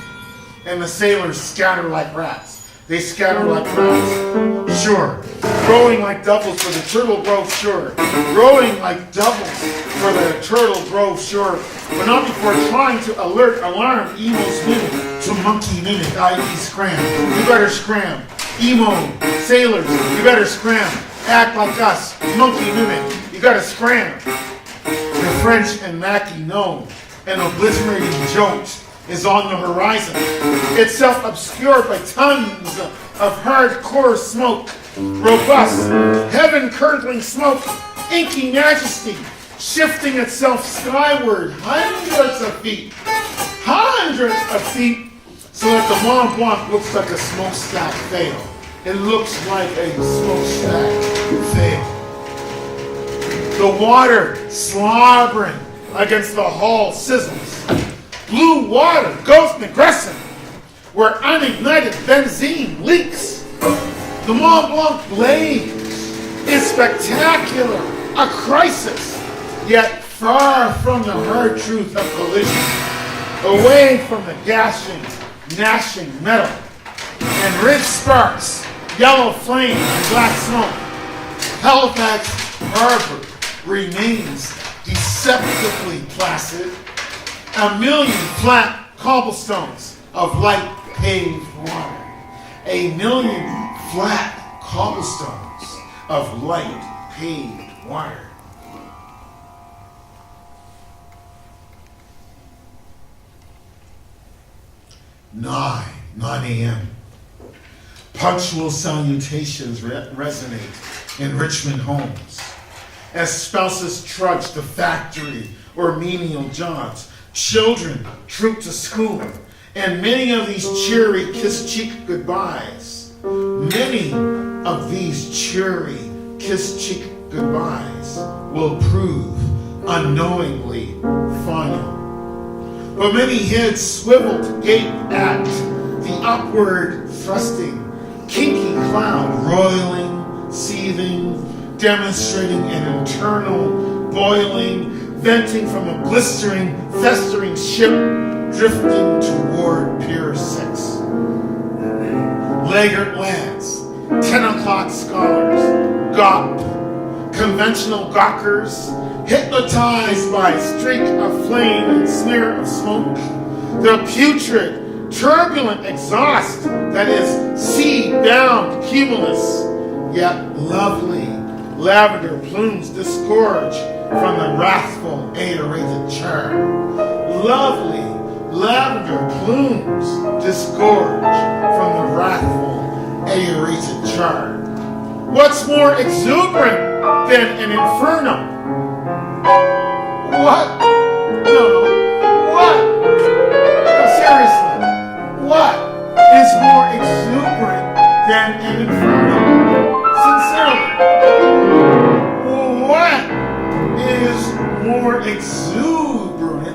And the sailors scatter like rats. They scatter like rats. Sure. Rowing like doubles for the Turtle Grove shore. Rowing like doubles for the Turtle Grove shore. But not before trying to alarm Emo's mimic to monkey mimic, i.e. scram. You better scram. Emo, sailors, you better scram. Act like us, monkey mimic, you gotta scram. The French and Mackie know an obliterating jolt is on the horizon, itself obscured by tons of hardcore smoke, robust, heaven-curdling smoke, inky majesty, shifting itself skyward hundreds of feet, so that the Mont Blanc looks like a smokestack fail. It looks like a smokestack fail. The water slobbering against the hull sizzles. Blue water goes aggressive where unignited benzene leaks. The Mont Blanc blaze is spectacular, a crisis, yet far from the hard truth of collision, away from the gashing, gnashing metal, and red sparks, yellow flame, and black smoke. Halifax Harbor remains deceptively placid. A million flat cobblestones of light paved water. A million flat cobblestones of light paved water. Nine a.m. Punctual salutations resonate in Richmond homes as spouses trudge to factory or menial jobs. Children troop to school, and many of these cheery kiss-cheek goodbyes, will prove unknowingly final. But many heads swivel to gape at the upward thrusting, kinky cloud roiling, seething, demonstrating an internal boiling, venting from a blistering, festering ship drifting toward Pier 6. Laggard lads, 10 o'clock scholars, gawp, conventional gawkers, hypnotized by streak of flame and smear of smoke, the putrid, turbulent exhaust that is sea-bound cumulus, yet lovely lavender plumes disgorge from the wrathful aerated char. Lovely lavender plumes disgorge from the wrathful, aerated char. What's more exuberant than an inferno? What? No. What? No, seriously. What is more exuberant than an inferno? Sincerely. What is more exuberant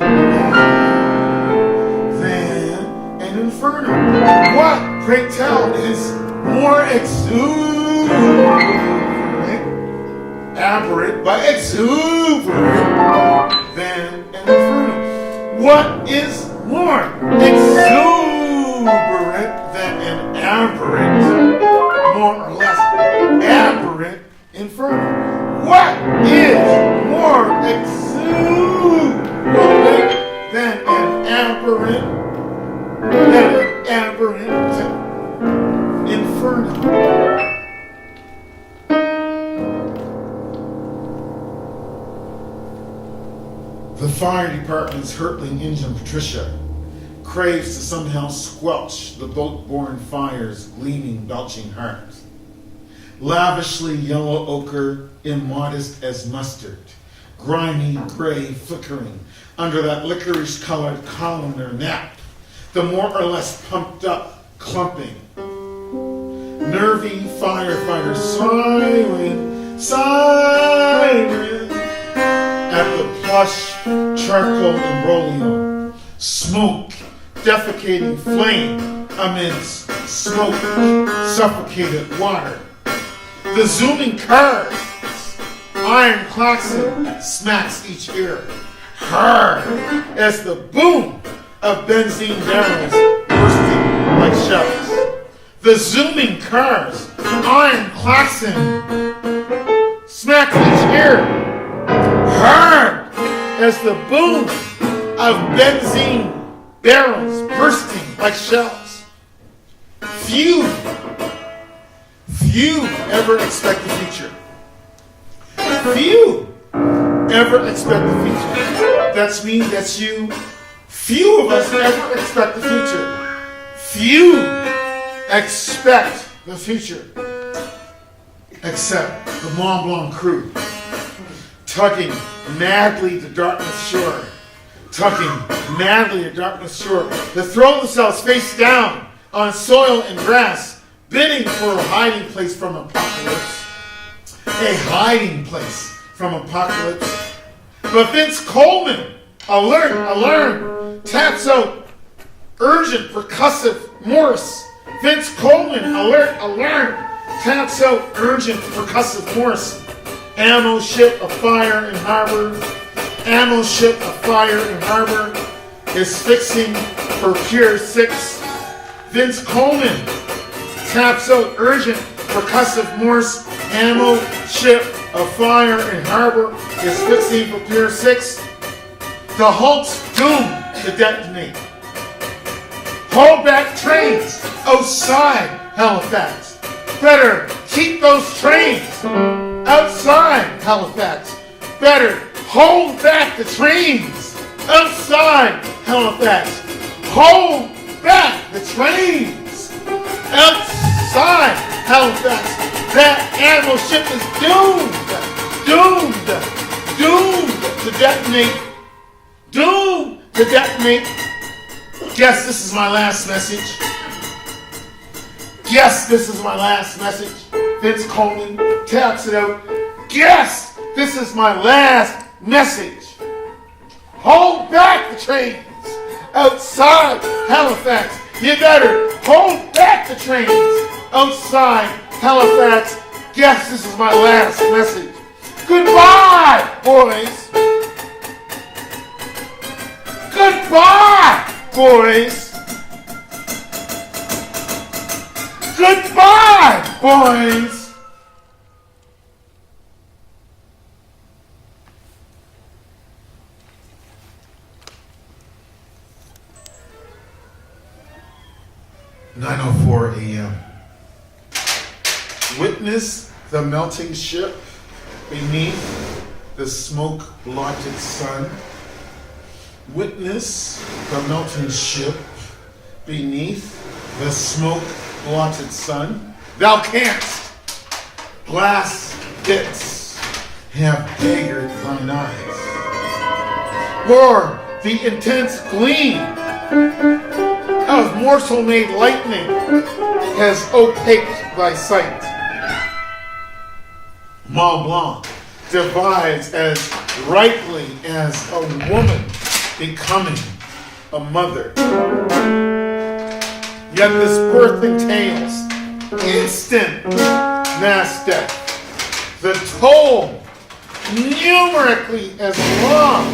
than an inferno? What, pray tell, is more exuberant, aberrant, but exuberant than an inferno? What is more exuberant than an aberrant, more or less aberrant inferno? What is more exuberant than an aberrant inferno? The fire department's hurtling engine, Patricia, craves to somehow squelch the boat-borne fire's gleaming, belching heart. Lavishly yellow ochre, immodest as mustard, grimy gray flickering under that licorice-colored columnar nap, the more or less pumped-up clumping. Nervy firefighter siren at the plush charcoal imbroglio. Smoke, defecating flame amidst smoke, suffocated water. The zooming cars, iron klaxon smacks each ear, hard as the boom of benzene barrels bursting like shells. The zooming cars, iron klaxon smacks each ear, hard as the boom of benzene barrels bursting like shells. Few ever expect the future. Few ever expect the future. That's me, that's you. Few of us ever expect the future. Few expect the future. Except the Mont Blanc crew, tugging madly to darkness shore. Tugging madly to darkness shore. They throw themselves face down on soil and grass, bidding for a hiding place from apocalypse. A hiding place from apocalypse. But Vince Coleman, alert, taps out urgent percussive Morse. Vince Coleman, alert, taps out urgent percussive Morse. Ammo ship afire in harbor. Ammo ship afire in harbor is fixing for Pier 6. Vince Coleman taps out urgent percussive Morse. Ammo ship afire in harbor is fixing for Pier 6. The Hulk's doomed to detonate. Hold back trains outside Halifax. Better keep those trains outside Halifax. Better hold back the trains outside Halifax. Hold back the trains outside Halifax. That ammo ship is doomed to detonate. Doomed to detonate. Guess this is my last message. Guess this is my last message. Vince Coleman taps it out. Guess this is my last message. Hold back the trains outside Halifax. You better hold back the trains outside Halifax. Guess this is my last message. Goodbye, boys. Goodbye, boys. Goodbye, boys. (9:04 a.m.) Witness the melting ship beneath the smoke-blotted sun. Witness the melting ship beneath the smoke-blotted sun. Thou canst. Glass bits have haggard thine eyes. Or the intense gleam of morsel-made lightning has opaqued thy sight. Mont Blanc divides as rightly as a woman becoming a mother. Yet this birth entails instant mass death. The toll numerically as long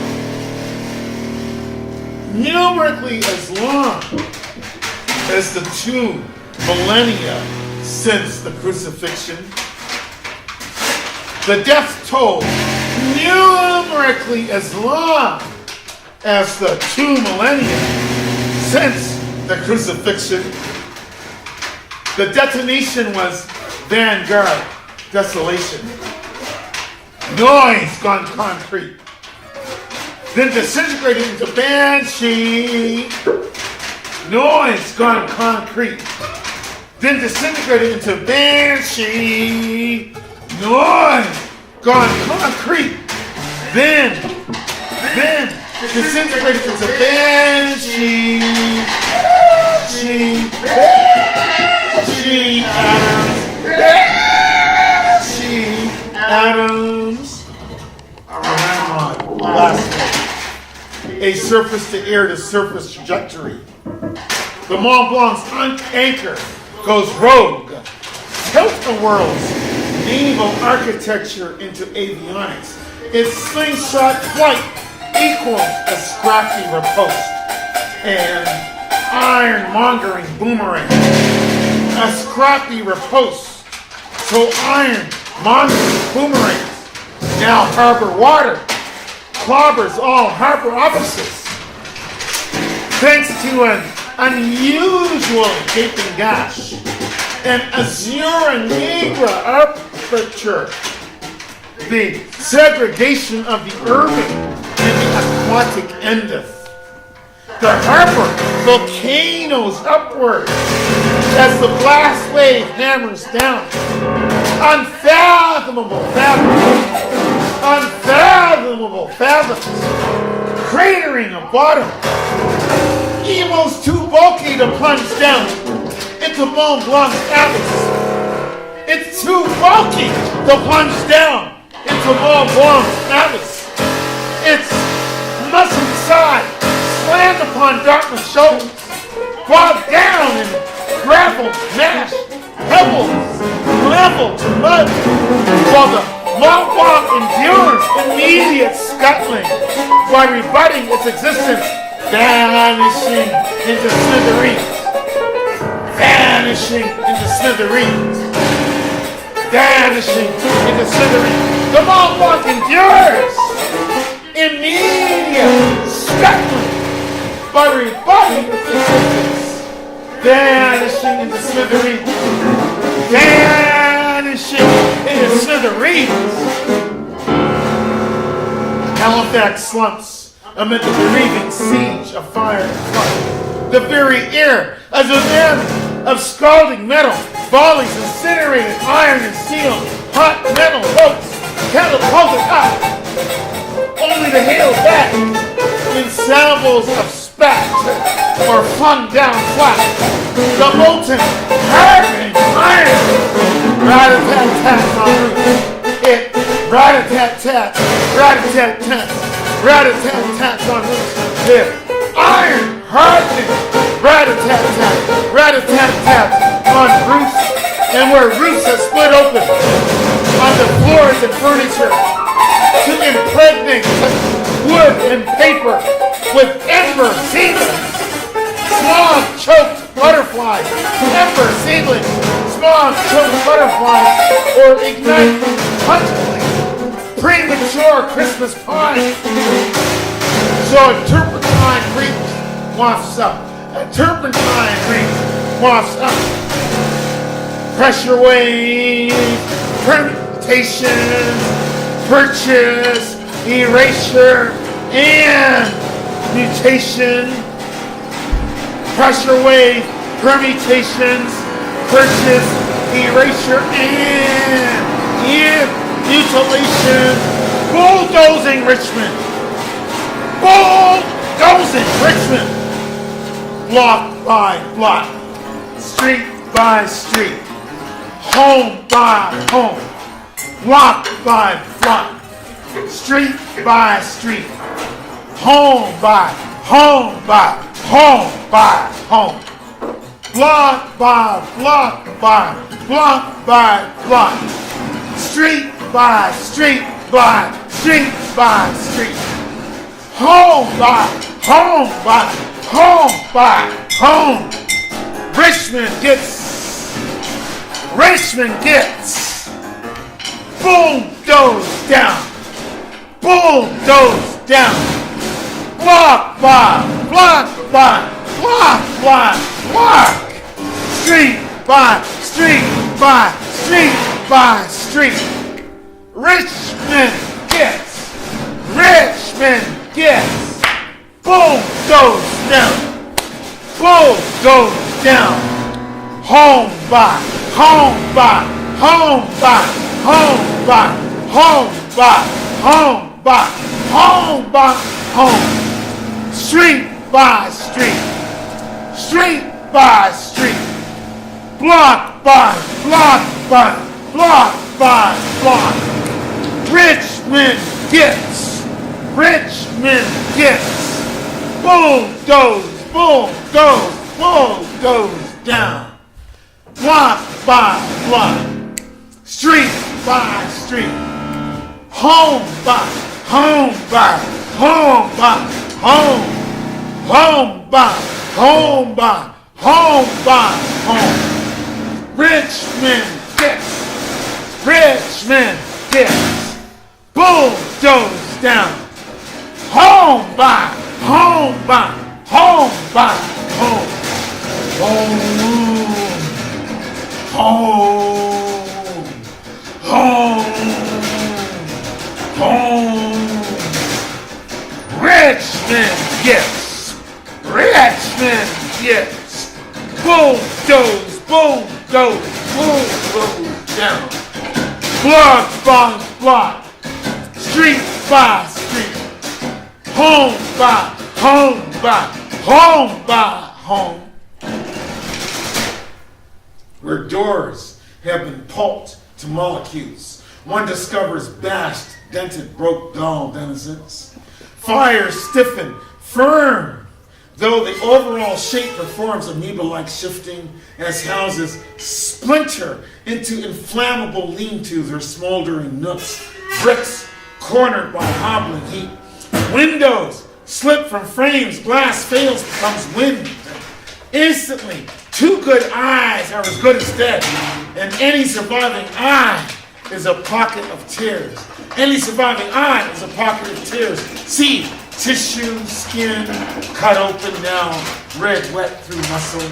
as the 2 millennia since the crucifixion. The death toll numerically as long as the 2 millennia since the crucifixion. The detonation was vanguard desolation. Noise gone concrete. Then disintegrated into banshee. Noise gone concrete. Then disintegrated into banshee. Noise gone concrete. Then disintegrated into banshee. Banshee atoms. Last one. A surface to air to surface trajectory. The Mont Blanc's anchor goes rogue. Tilt-a-whirl's naval architecture into avionics. Its slingshot flight equals a scrappy riposte. And iron-mongering boomerang. A scrappy riposte. So iron-mongering boomerangs now harbor water. Clobbers all harbor offices. Thanks to an unusual gaping gash, an azura negra aperture, the segregation of the urban and the aquatic endeth. The harbor volcanoes upward as the blast wave hammers down. Unfathomable fathoms, cratering a bottom. Emo's too bulky to plunge down into Mont Blanc's atlas. It's too bulky to plunge down into Mont Blanc's atlas. Its muscly side slammed upon darkness shoulders, bogged down in gravel, mash, pebbles, level to mud, while the Mont Blanc endures immediate scuttling by rebutting its existence, vanishing into smithereens. Vanishing into smithereens. Vanishing into smithereens. The Mont Blanc endures immediate scuttling by rebutting its existence, vanishing into smithereens. Vanishing into smithereens. Halifax slumps amid the bereaving siege of fire and flood. The very air as a man of scalding metal, volleys incinerated iron and steel, hot metal boats catapulted up, only to hail back ensembles of spat or flung down flat. The molten, hardening iron rat-a-tat-tat on roof. It rat-a-tat-tat, rat-a-tat-tat, rat-a-tat-tat on roof. The iron hardening rat-a-tat-tat, rat-a-tat-tat on roofs, and where roofs have split open on the floors and furniture to impregnate wood and paper with ember seedlings, smog-choked butterflies, ember seedlings, smog-choked butterflies, or ignite pungently premature Christmas pine. So a turpentine breeze wafts up. A turpentine breeze wafts up. Pressure wave, permutations, purchase, erasure, and mutation, pressure wave, permutations, purchase, erasure, and mutilation, bulldozing Richmond. Bulldozing Richmond. Block by block, street by street, home by home, block by block, street by street, home by home by home by home, block by block by block by block, street by street by street by street, home by home by home by home. Richmond gets bulldozed down, bulldozed down, block by block by block by block, street by street by street by street. Richmond gets bulldozed down, bulldozed down, home by home by home by home by home by home by home by home, street by street, street by street, block by block by block by block. Richmond gets bulldoze down, block by block, street by street, home by home by home by home, home by home by home by home. Richmond gets bulldozed down, home by home by home by home, home, home. Richmond gets bulldoze down, block by block, street by street, home by home by home by home. Where doors have been pulped to molecules, one discovers bashed, dented, broke, dull denizens. Fires stiffen, firm, though the overall shape performs amoeba-like shifting as houses splinter into inflammable lean-tos or smoldering nooks, bricks cornered by hobbling heat. Windows slip from frames, glass fails, becomes wind. Instantly, two good eyes are as good as dead, and any surviving eye is a pocket of tears. Any surviving eye is a pocket of tears. See, tissue, skin, cut open now, red wet through muscle.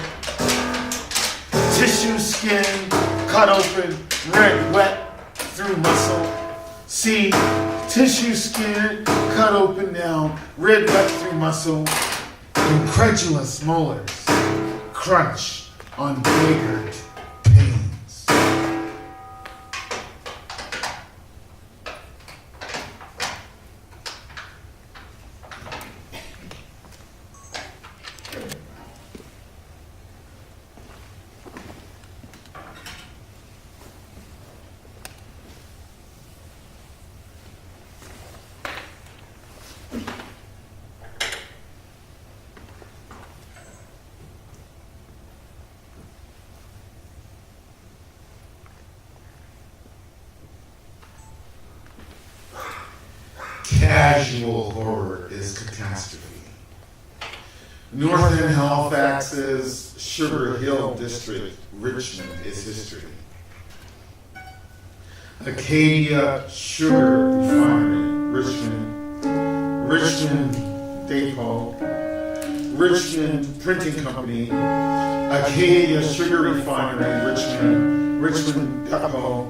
Tissue, skin, cut open, red wet through muscle. See, tissue, skin, cut open now, red wet through muscle. Incredulous molars crunch on beleaguered pains. Casual horror is catastrophe. Northern Halifax's Sugar Hill District, Richmond, is history. Acadia Sugar Refinery, Richmond Depot, Richmond Printing Company, Acadia Sugar Refinery, Richmond Depot,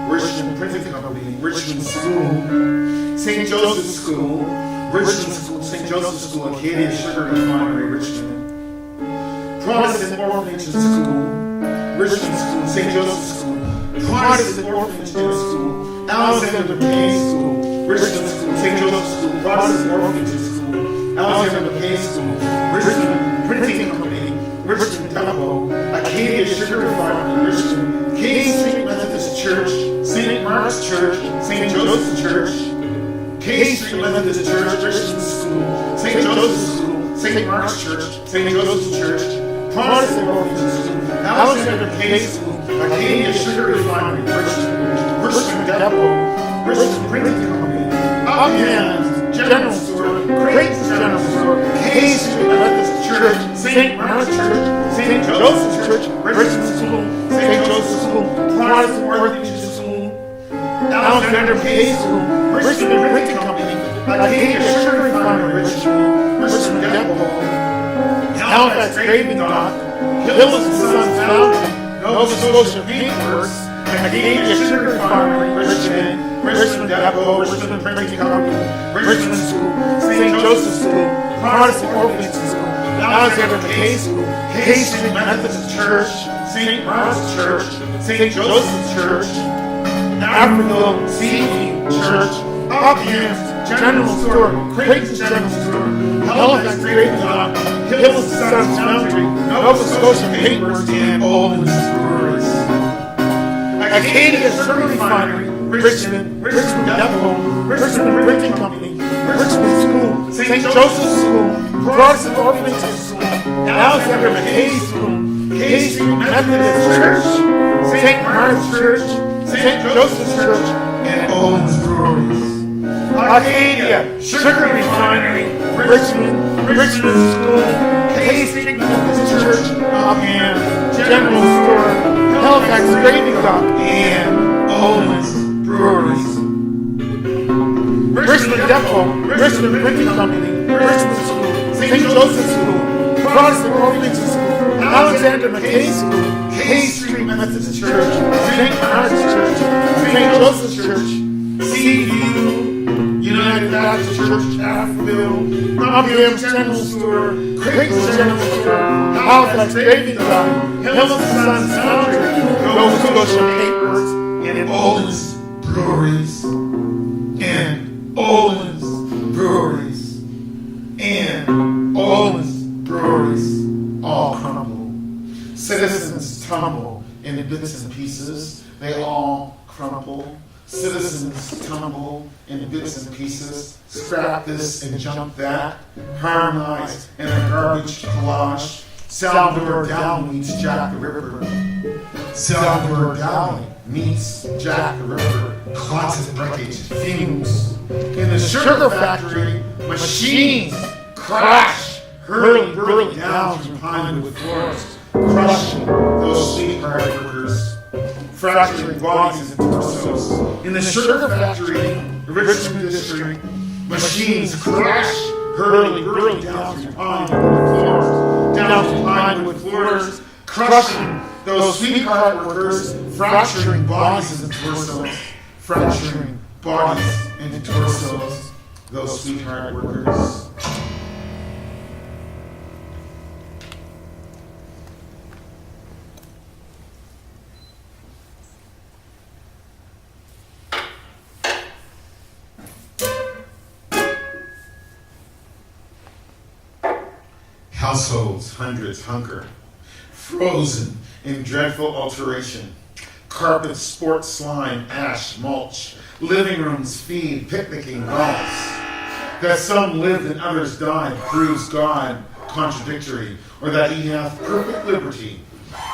Richmond Printing Company, Richmond School, St. Joseph's School, Richmond School, St. Joseph's School, Acadia Sugar Refinery, Richmond. Protestant Orphanage and School, Richmond School, St. Joseph's School. Protestant Orphanage and School, Alexander McKay School, Richmond School, St. Joseph's School. Protestant Orphanage and School, Alexander McKay School, Richmond Printing Company, Richmond Depot, Acadia Sugar Refinery, Richmond, K Street Methodist Church, St. Mark's Church, St. Joseph's Church, K Street Methodist Church, Richmond School, St. Joseph's School, St. Mark's Church, St. Joseph's Church, Protestant Orphanage School, Alexander McKay School, Acadia Sugar Refinery, Richmond Depot, Richmond Printing Company, Uphands General Store, Creighton's General Store, K Street Methodist Church, St. Mark's Church, St. Joseph's Church, Richmond School, St. Joseph's School, Protestant Orphanage School, Alexander McKay School, Richmond Printing Company, Acadia Sugar Refinery, Richmond Depot, Halifax Graving Dock, Hillis and Sons Foundry, Nova Scotia Paintworks, Acadia Sugar Refinery, Richmond Depot, Richmond Printing Company, Richmond School, St. Joseph's School, Protestant Orphanage School, Alexander McKay School, K Street Methodist Church, St. Mark's Church, St. Joseph's Church, Africville Seafood Church, Uphands General Store, Creighton's General Store, Halifax Graving Dock, Hillis and Sons Foundry, Nova Scotia Paintworks, and Olin's Breweries. Acadia Sugar Refinery, Richmond Depot, Richmond Printing Company, Richmond School, St. Joseph's School, Protestant Orphanage School, Alexander McKay School, K Street Methodist Church, St. Mark's Church, St. Joseph's Church, and Olin's Breweries. Acadia Sugar Refinery, Richmond School, K Street Methodist Church, Uphands General Store, Halifax Graving Dock, and Olin's Breweries. Richmond Depot, Richmond Printing Company, Richmond School, St. Joseph's School, Protestant Orphanage School, Alexander McKay School, K Street Methodist Church, St. Mark's Church, St. Joseph's Church, Seaview United Baptist Church, Africville, Uphands General Store, Creighton's General Store, Halifax Graving Dock, Hillis and Sons Foundry, Nova Scotia Paintworks, and Olin's Breweries. And Olin's Breweries. And Olin's Breweries all crumble. Citizens tumble in bits and pieces. They all crumple. Citizens tumble in bits and pieces, scrap this and jump that, harmonize in a garbage collage. Salvador Dali meets Jack the Ripper. Salvador Dali meets Jack the Ripper. Clots and wreckage fumes. In the sugar factory, machines crash, hurling down from Pinewood Forest, crushing those sweetheart workers. Fracturing bodies and torsos. In the sugar factory, the Richmond district, machines crash, hurling down through Pinewood floors, crushing those sweetheart workers, fracturing bodies and torsos, fracturing bodies and torsos, those sweetheart workers. Households, hundreds hunker, frozen in dreadful alteration. Carpets, sport slime, ash, mulch. Living rooms feed, picnicking dolls. That some lived and others died proves God contradictory, or that he hath perfect liberty.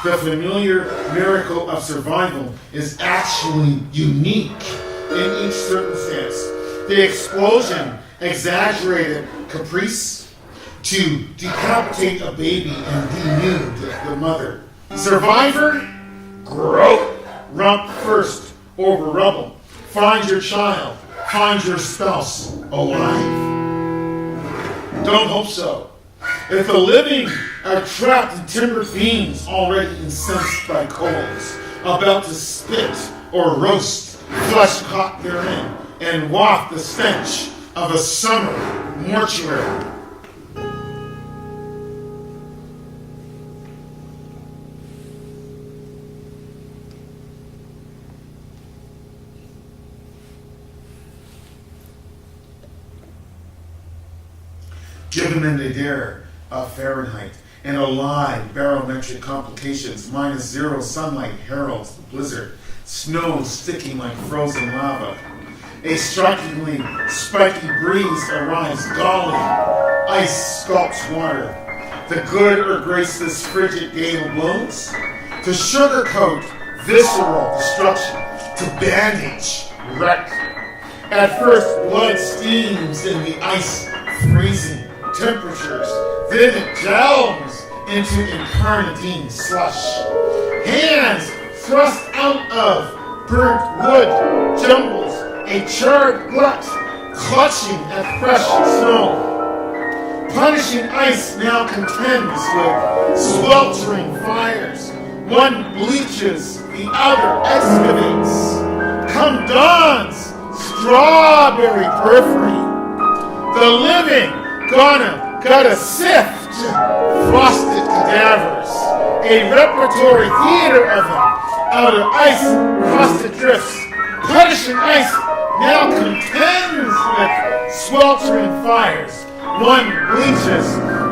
The familiar miracle of survival is actually unique in each circumstance. The explosion, exaggerated caprice, to decapitate a baby and denude the mother. Survivor, grope, rump first over rubble. Find your child, find your spouse alive. Don't hope so. If the living are trapped in timber beams already incensed by coals, about to spit or roast, flesh caught therein, and waft the stench of a summer mortuary. Given an nadir of Fahrenheit and alive barometric complications, -0 sunlight heralds the blizzard, snow sticking like frozen lava. A strikingly spiky breeze arrives, galling, ice sculpts water. The good or graceless frigid gale blows to sugarcoat visceral destruction, to bandage wreck. At first, blood steams in the ice, freezing temperatures, then it delves into incarnadine slush. Hands thrust out of burnt wood jumbles, a charred glut clutching at fresh snow. Punishing ice now contends with sweltering fires. One bleaches, the other excavates. Come dawn's strawberry periphery. The living gotta sift frosted cadavers. A repertory theater of them out of ice-crusted drifts. Punishing ice now contends with sweltering fires. One bleaches,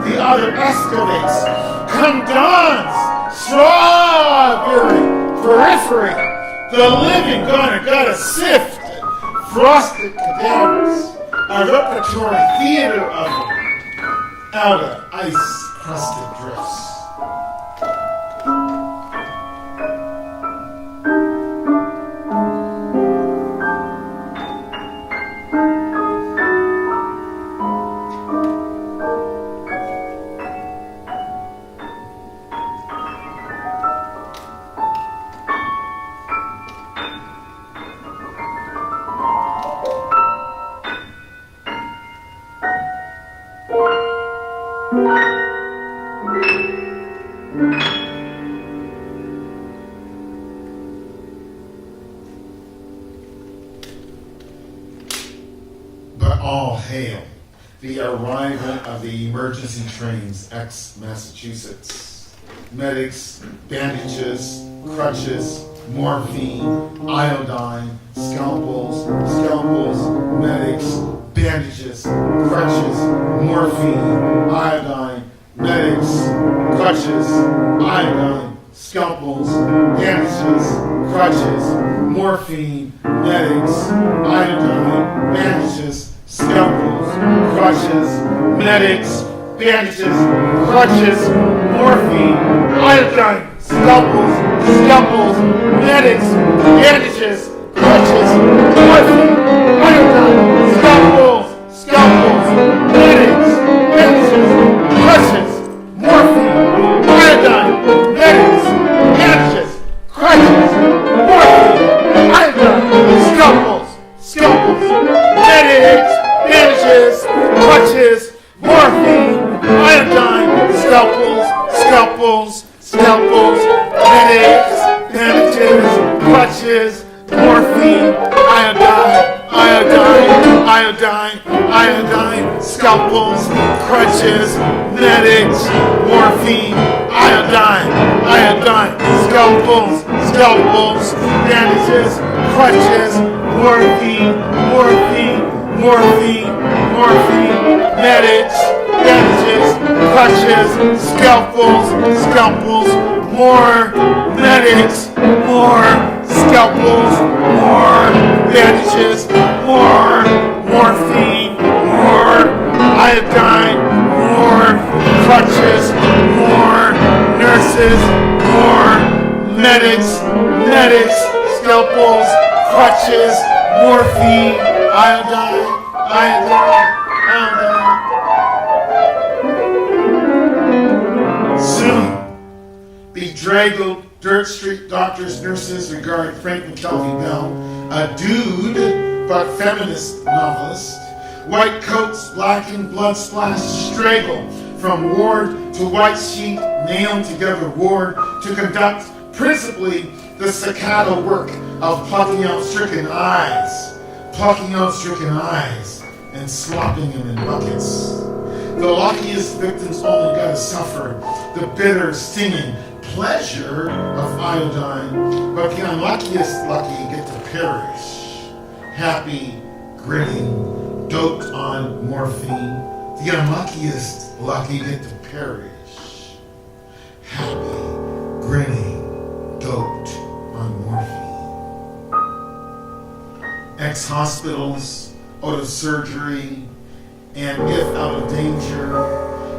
the other excavates. Come dawn's strawberry periphery. The living gotta sift frosted cadavers. A repertory theater of them out of ice-crusted drifts. But all hail the arrival of the emergency trains ex-Massachusetts. Medics, bandages, crutches, morphine, iodine, scalpels, medics, bandages, crutches, morphine, iodine, medics, crutches, iodine, scalpels, bandages, crutches, morphine, medics, iodine, bandages, scalpels, crutches, medics, bandages, crutches, morphine, iodine, scalpels, medics, bandages, crutches, morphine, iodine, scalpels, medics, bandages, crutches, morphine, iodine, medics, bandages, crutches, morphine, iodine, scalpels, medics, bandages, crutches, morphine, iodine, scalpels, medics, bandages, crutches, morphine, iodine, scalpels, crutches, medics, morphine, iodine, scalpels, bandages, crutches, morphine, medics, bandages, crutches, scalpels, more medics, more scalpels, more bandages, more morphine, more iodine, more crutches, more nurses, more medics, scalpels, crutches, morphine, iodine. Soon, bedraggled Dirt Street doctors, nurses regard Frank McKelvey Bell, a dude but feminist novelist. White coats, blackened, blood-splashed, straggle from ward to white sheet, nailed together ward to conduct principally the staccato work of plucking out stricken eyes, and slopping him in buckets. The luckiest victims only gotta suffer the bitter, stinging pleasure of iodine, but the unluckiest lucky get to perish. Happy, grinning, doped on morphine. The unluckiest lucky get to perish. Happy, grinning, doped on morphine. Ex-hospitals, out of surgery, and if out of danger,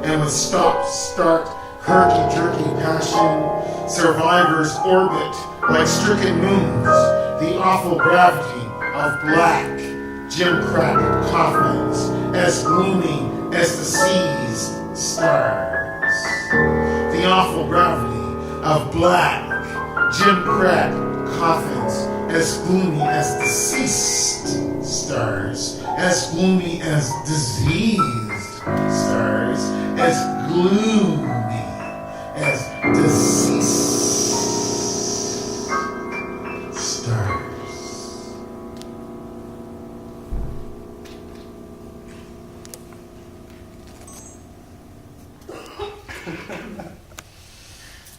and with stop-start, herky-jerky passion, survivors orbit like stricken moons, the awful gravity of black, G.E.Clarke coffins, as gloomy as the sea's stars. The awful gravity of black, G.E.Clarke coffins, as gloomy as deceased stars, as gloomy as diseased stars, as gloomy as deceased stars.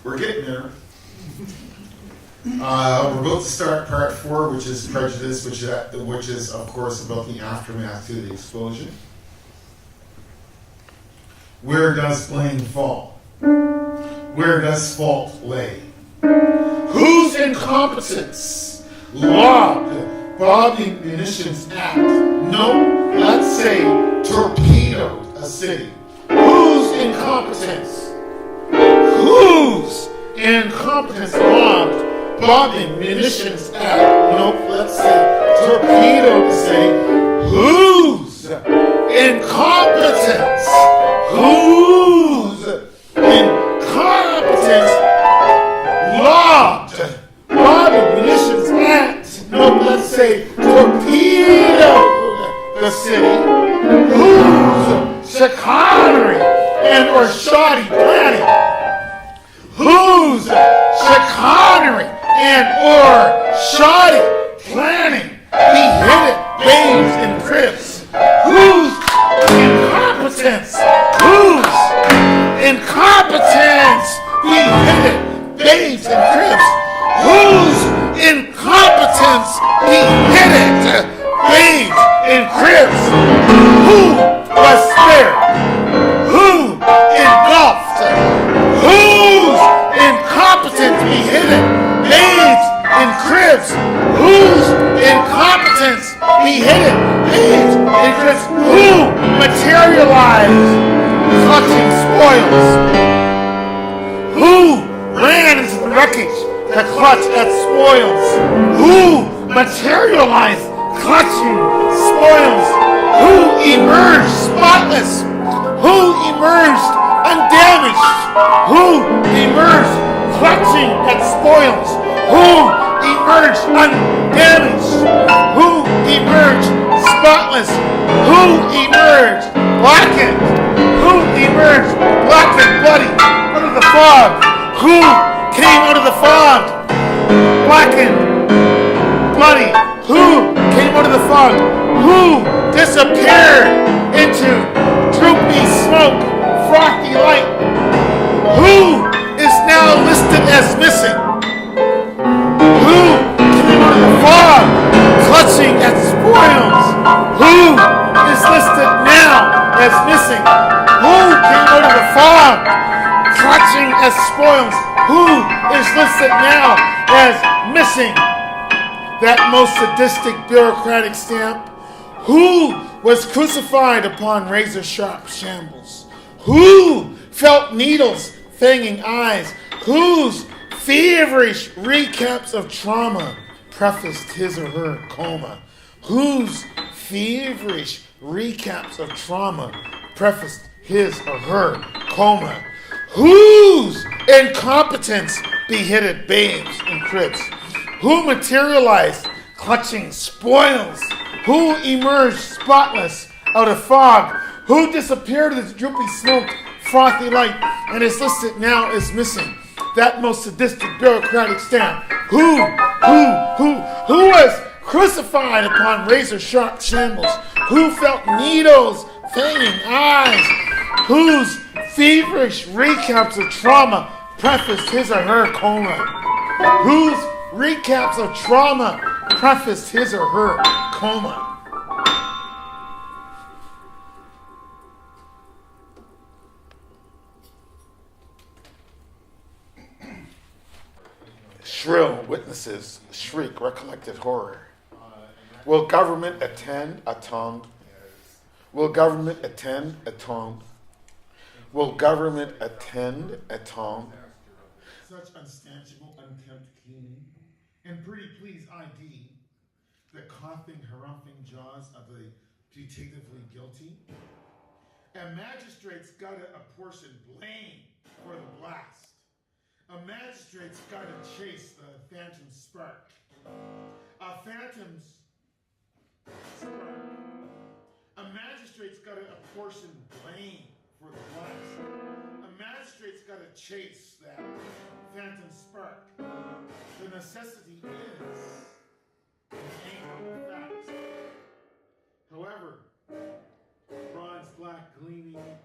We're getting there. We're about to start part 4, which is prejudice, which is, of course, about the aftermath to the explosion. Where does blame fall? Where does fault lay? Whose incompetence lobbed Bobby Munitions Act? No, let's say torpedoed a city. Whose incompetence? Whose incompetence lobbed Bobby Munitions Act? Nope, let's say torpedoed the city. Whose incompetence? Whose incompetence lobbed Bobby Munitions Act? Nope, let's say torpedoed the city. Whose chicanery and or shoddy planning? Whose chicanery and or shoddy planning beheaded babes and cribs? Whose incompetence? Whose incompetence beheaded babes and cribs? Whose incompetence beheaded babes and cribs? Who was spared? Who engulfed? Whose incompetence beheaded babes and cribs? Whose incompetence beheaded babes and cribs? Who materialized clutching spoils? Who ran into the wreckage to clutch at spoils? Who materialized clutching spoils? Who emerged spotless? Who emerged undamaged? Who emerged clutching at spoils? Who emerged undamaged? Who emerged spotless? Who emerged blackened? Who emerged black and bloody out of the fog? Who came out of the fog blackened, bloody? Who came out of the fog? Who disappeared into droopy smoke, frothy light? Who is now listed as missing? Who came out of the fog clutching at spoils? Who is listed now as missing? Who came out of the fog clutching at spoils? Who is listed now as missing? That most sadistic bureaucratic stamp? Who was crucified upon razor-sharp shambles? Who felt needles fanging eyes? Whose feverish recaps of trauma prefaced his or her coma? Whose feverish recaps of trauma prefaced his or her coma? Whose incompetence beheaded babes and cribs? Who materialized clutching spoils? Who emerged spotless out of fog? Who disappeared as droopy smoke, frothy light, and is listed now as missing? That most sadistic bureaucratic stamp. Who was crucified upon razor-sharp shambles, who felt needles, fanging eyes, whose feverish recaps of trauma prefaced his or her coma, whose recaps of trauma prefaced his or her coma. Shrill witnesses shriek recollected horror. Will government attend a tongue? Will government attend a tongue? Will government attend a tongue? Such unstanchable, unkempt cleaning, and pretty please ID, the coughing, harumping jaws of the putatively guilty. And magistrates gotta apportion blame for the blast. A magistrate's got to chase the phantom spark. A phantom's spark. A magistrate's got to apportion blame for the blast. A magistrate's got to chase that phantom spark. The necessity is an anchor of facts. However, bronze black gleaming,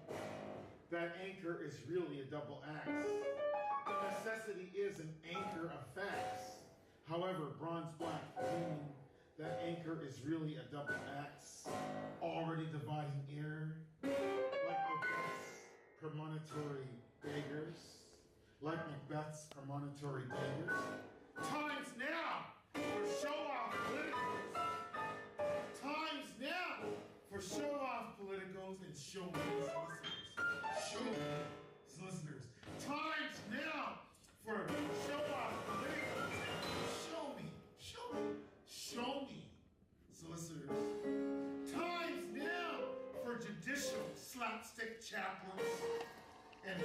that anchor is really a double axe. The necessity is an anchor of facts. However, bronze black gleaming, that anchor is really a double axe, already dividing air, like Macbeth's premonitory daggers, like Macbeth's premonitory daggers. Times now for show-off politicals. Times now for show-off politicals and show-me solicitors. Show-me solicitors. Times now for show-off politicals. Show me, solicitors. Times now for judicial slapstick chaplains and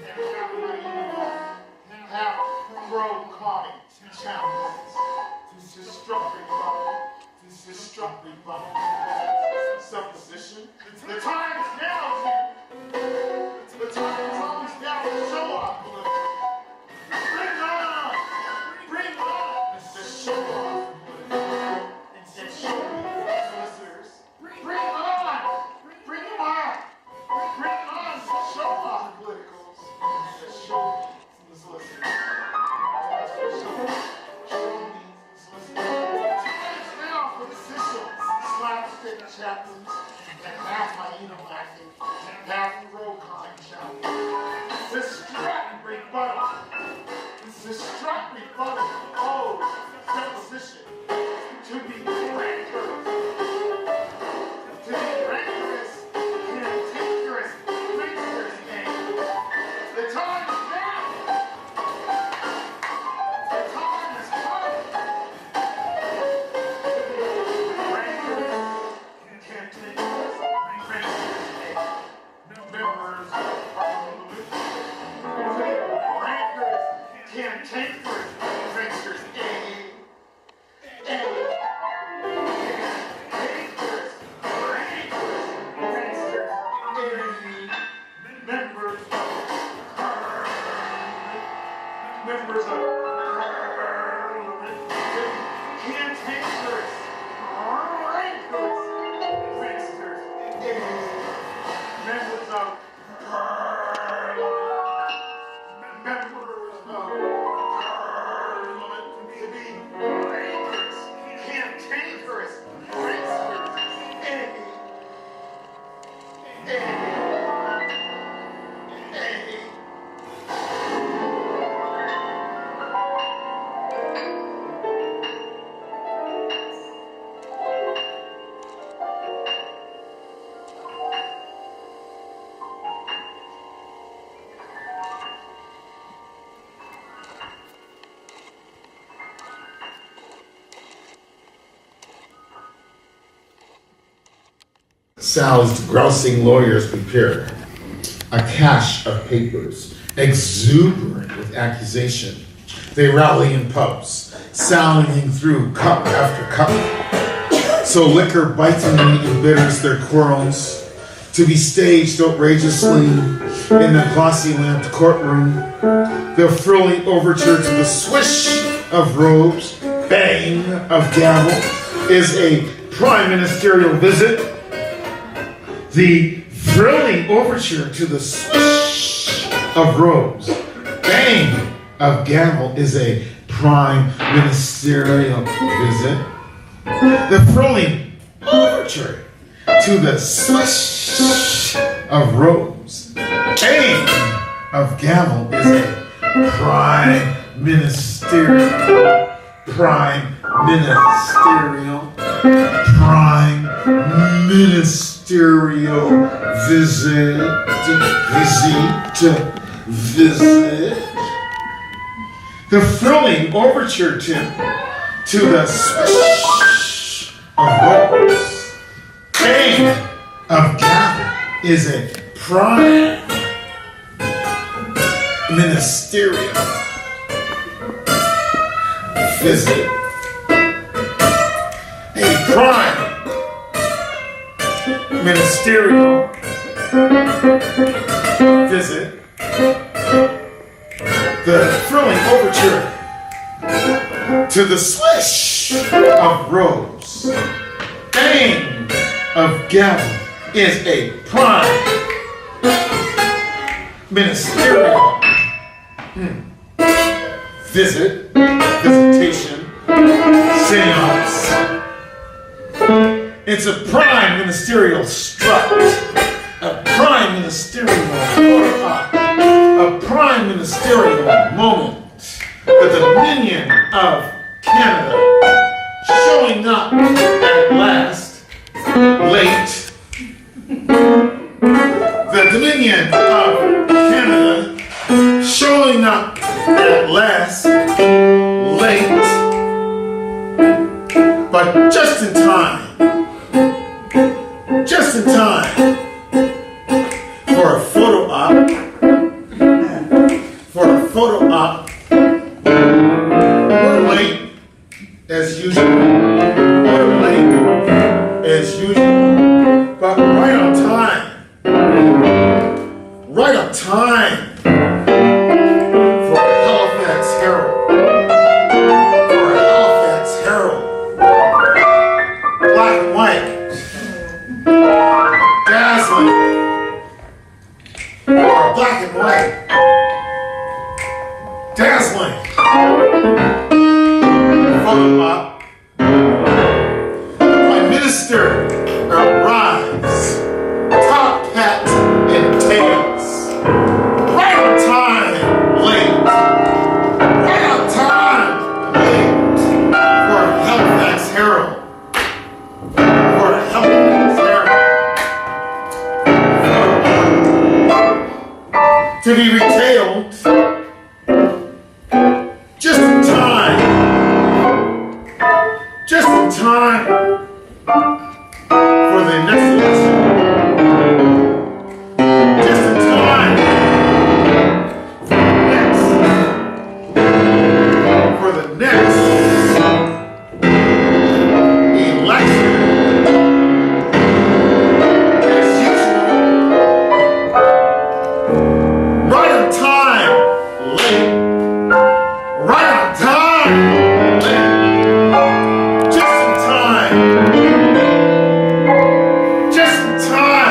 half pro-comic chaplains to disrupt rebuttal, supposition. The time is now for show-off politicals. Bring on the show-off. Chaplains and half hyena acting, half pro-con chaplains. Distract rebuttal. Oh, supposition. To be rancorous. Cantankerous, rancorous anger. The time is now. The time is come. Members of Parliament, cantankerous, rancorous, pranksters, idiots, members of Parliament, to be rancorous, cantankerous, pranksters, idiots. Soused, grousing lawyers prepare a cache of papers, exuberant with accusation. They rally in pubs, sounding through cup after cup. So liquor bitingly embitters their quarrels, to be staged outrageously in the glossy lamped courtroom. The thrilling overture to the swish of robes, bang of gavel, is a prime ministerial visit. The thrilling overture to the swish of robes, bang of gavel is a prime ministerial visit. The thrilling overture to the swish of robes, bang of gavel is a prime ministerial visit. The thrilling overture to the swish of robes, bang of gavel is a prime ministerial visit. A prime ministerial visit. The thrilling overture to the swish of robes, bang of gavel is a prime ministerial visitation, seance. It's a prime ministerial strut, a prime ministerial photo op, a prime ministerial moment. The Dominion of Canada showing up at last, late. The Dominion of Canada showing up at last, late, but just in time for a photo op, We're late as usual, but right on time for a Halifax Herald, black and white, dazzling, or black and white, dazzling photo op. The Prime Minister arrives, top hat and tails, right on time, late, for a Halifax Herald, to be retailed just in time for the next election, just in time for the next election. As usual, right on time, late. Right on time, late. Just in time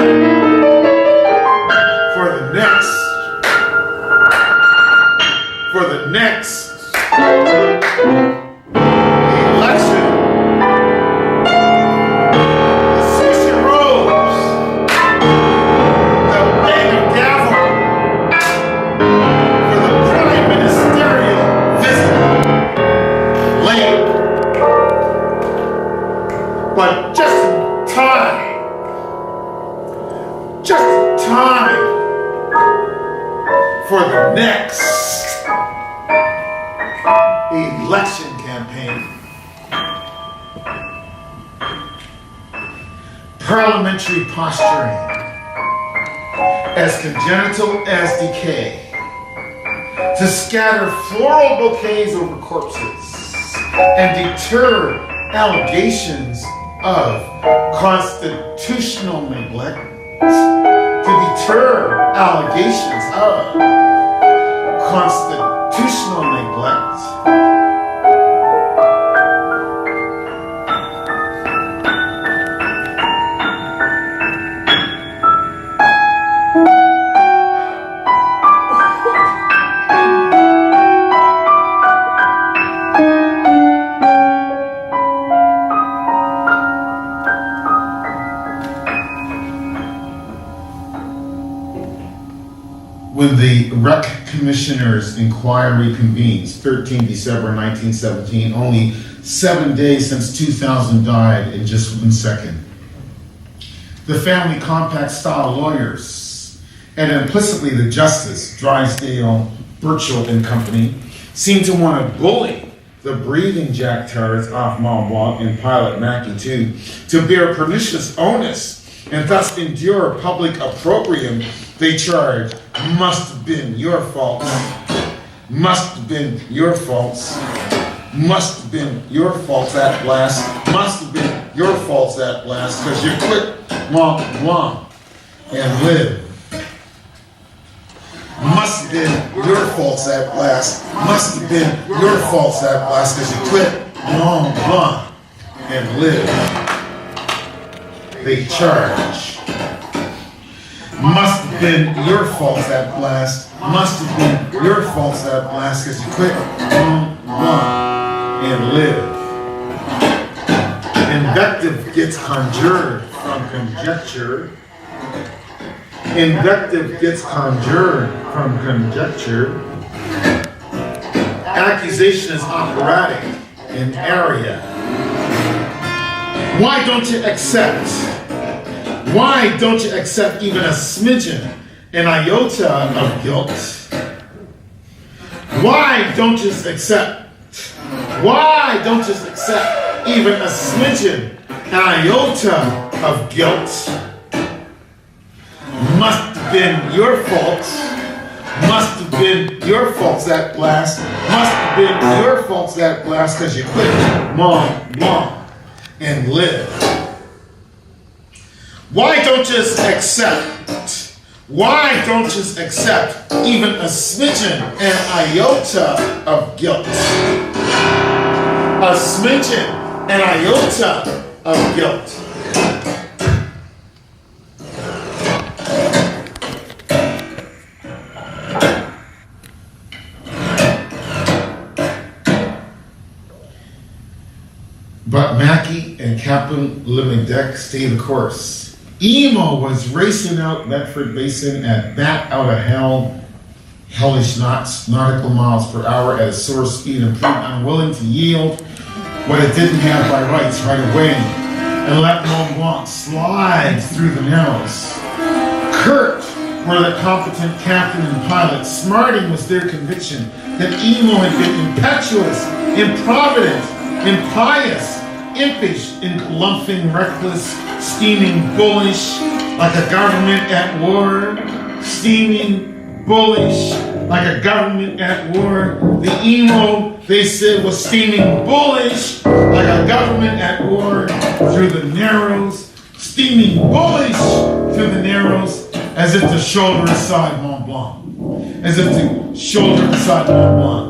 for the next election. The swishing robes, the bang of gavel for the prime ministerial visit. Late, but just in time for the next election campaign. Parliamentary posturing, as congenital as decay, to scatter floral bouquets over corpses and deter allegations of constitutional neglect. To deter allegations of constitutional neglect. when the Rec Commissioner's inquiry convenes, 13 December 1917, only 7 days since 2000 died in just 1 second. The family compact style lawyers, and implicitly the Justice, Drysdale, Burchell and Company, seem to want to bully the breathing Jack Tars off Mont Blanc and Pilot Mackey too, to bear pernicious onus and thus endure public opprobrium they charge must have been your fault. Must have been your faults. Must have been your faults at last. Must have been your faults at last, because you quit Mont Blanc and live. Must have been your faults at last. Must have been your faults at last, because you quit Mont Blanc and live. They charge. Must have been your faults at last. Must have been your faults at last, because you quit Mont Blanc and live. Invective gets conjured from conjecture. Invective gets conjured from conjecture. Accusation is operatic in area. Why don't you accept? Why don't you accept even a smidgen, an iota of guilt? Why don't you accept? Why don't you accept even a smidgen, an iota of guilt? Must have been your fault. Must have been your faults at last. Must have been your faults at last, because you quit Mont Blanc and live. Why don't you accept? Why don't you accept even a smidgen, an iota of guilt? A smidgen, an iota of guilt. But Mackey and Captain Limendeck stayed the course. Emo was racing out Medford Basin at bat out of hell, hellish knots, nautical miles per hour at a soar speed, and proved unwilling to yield what it didn't have by rights right away, and let Mont Blanc slide through the narrows. Curt were the competent captain and pilot. Smarting was their conviction that Emo had been impetuous, improvident, impious, impish, lumping, reckless, steaming, bullish, like a government at war. Steaming, bullish, like a government at war. The Emo, they said, was steaming bullish, like a government at war, through the narrows. Steaming bullish through the narrows, as if to shoulder aside Mont Blanc. As if to shoulder aside Mont Blanc.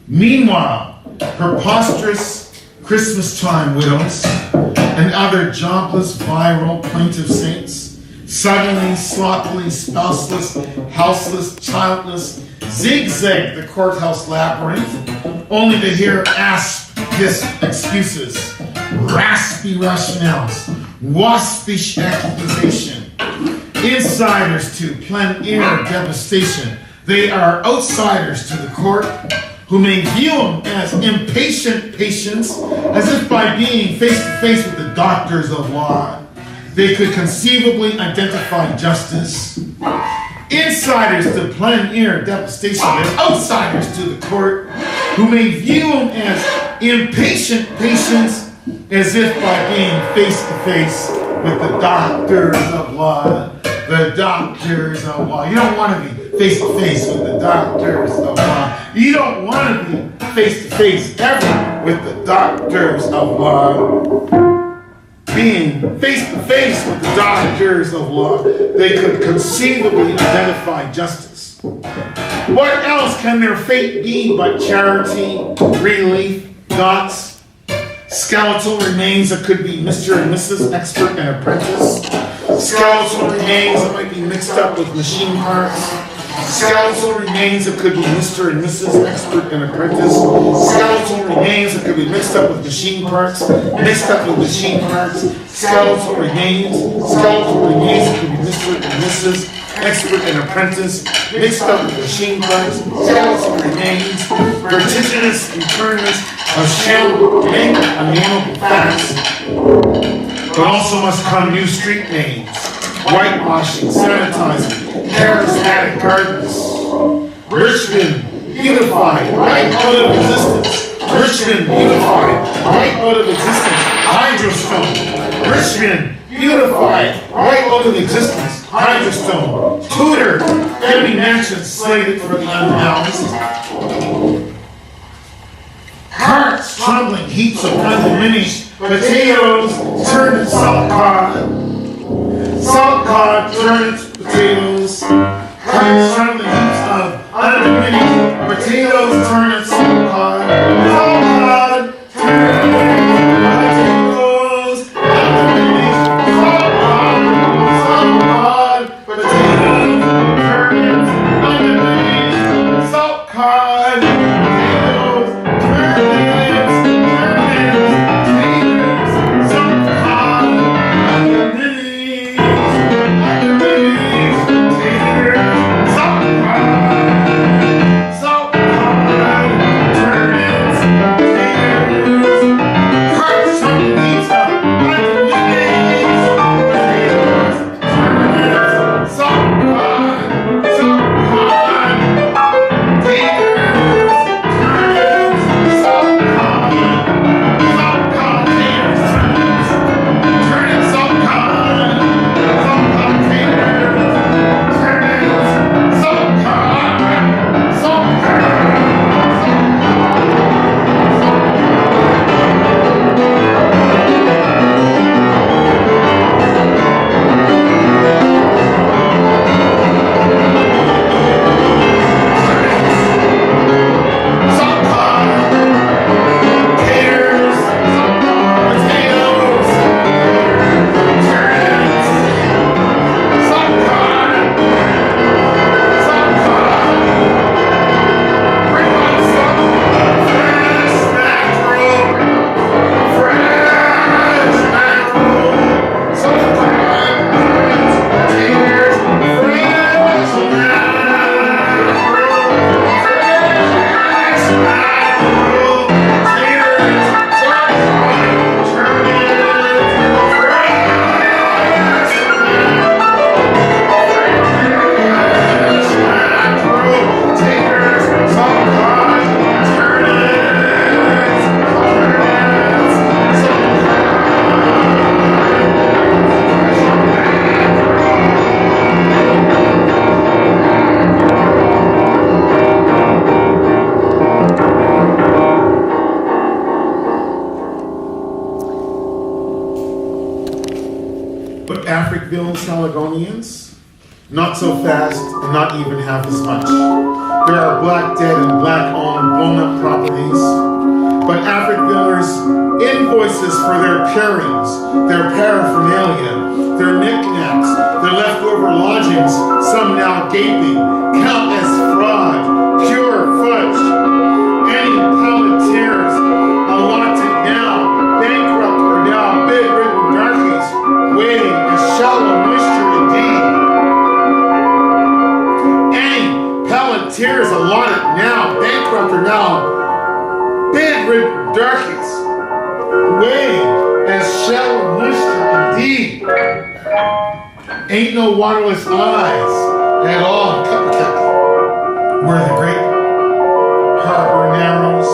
Meanwhile, preposterous Christmas time widows and other jobless, virile, plaintive saints, suddenly, sloppily, spouseless, houseless, childless, zigzag the courthouse labyrinth, only to hear asp-hissed excuses, raspy rationales, waspish accusation, insiders to plein air devastation. They are outsiders to the court, who may view them as impatient patients, as if by being face-to-face with the doctors of law, they could conceivably identify justice. Insiders to plein air devastation, and outsiders to the court, who may view them as impatient patients, as if by being face-to-face with the doctors of law. The doctors of law. You don't want to be face-to-face with the doctors of law. You don't want to be face-to-face ever with the doctors of law. Being face-to-face with the doctors of law, they could conceivably identify justice. What else can their fate be but charity, relief, thoughts, skeletal remains that could be Mr. and Mrs. Expert and Apprentice, skeletal remains that might be mixed up with machine parts, skeletal remains that could be Mr. and Mrs. Expert and Apprentice, skeletal remains that could be mixed up with machine parts, mixed up with machine parts, skeletal remains that could be Mr. and Mrs. expert and apprentice, mixed up with machine parts, skeleton remains, vertiginous returns of shell make unknowable facts, but also must come new street names, whitewashing, sanitizing, charismatic gardens. Richmond, unified, right out of existence. Richmond, unified, right out of existence. Hydrostone. Richmond, unified, right out of existence. Hydrostone. Tudor, family mansions slated for the unhoused. Carts trundling heaps of undiminished potatoes turned to salt cod. Salt cod turned to potatoes. Carts trundling heaps of undiminished potatoes turned to salt cod. Salt cod turned to potatoes. Undiminished salt cod. Salt cod potatoes turned to undiminished salt cod. Caledonians, not so fast and not even half as much. There are black dead and black owned blown up properties, but Africvillers invoices for their pairings, their paraphernalia, their knickknacks, their leftover lodgings, some now gaping, count as fraud, pure fudge. Any pelletiers allotted now, bankrupt or now bedridden darkies, waiting a shallow moisture indeed. Any pelletiers allotted now, bankrupt or now bedridden darkies, waiting as shallow moisture indeed. Ain't no waterless eyes at all in Cupcake, where the great harbor narrows.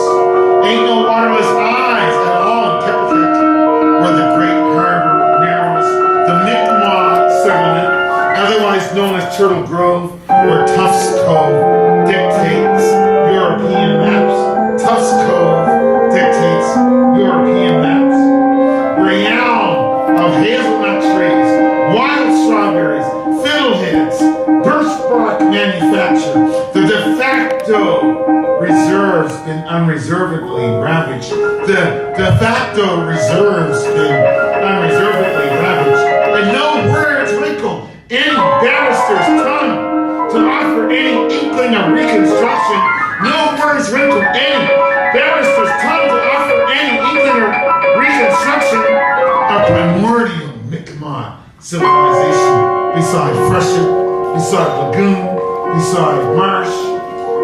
Ain't no waterless eyes at all in Kepikek, where the great harbor narrows. The Mi'kmaq settlement, otherwise known as Turtle Grove, where Tufts Cove dictates European maps. Tufts Cove dictates European maps. Renown of hazelnut trees, wild strawberries, fiddleheads, birchbark manufacture, the de facto reserves been unreservedly ravaged. The de facto reserves been unreservedly ravaged. And no words wrinkle any barrister's tongue to offer any inkling of reconstruction. No words wrinkle any barrister's tongue to offer any inkling of reconstruction of primordial Mi'kmaq civilization beside beside lagoon, beside marsh.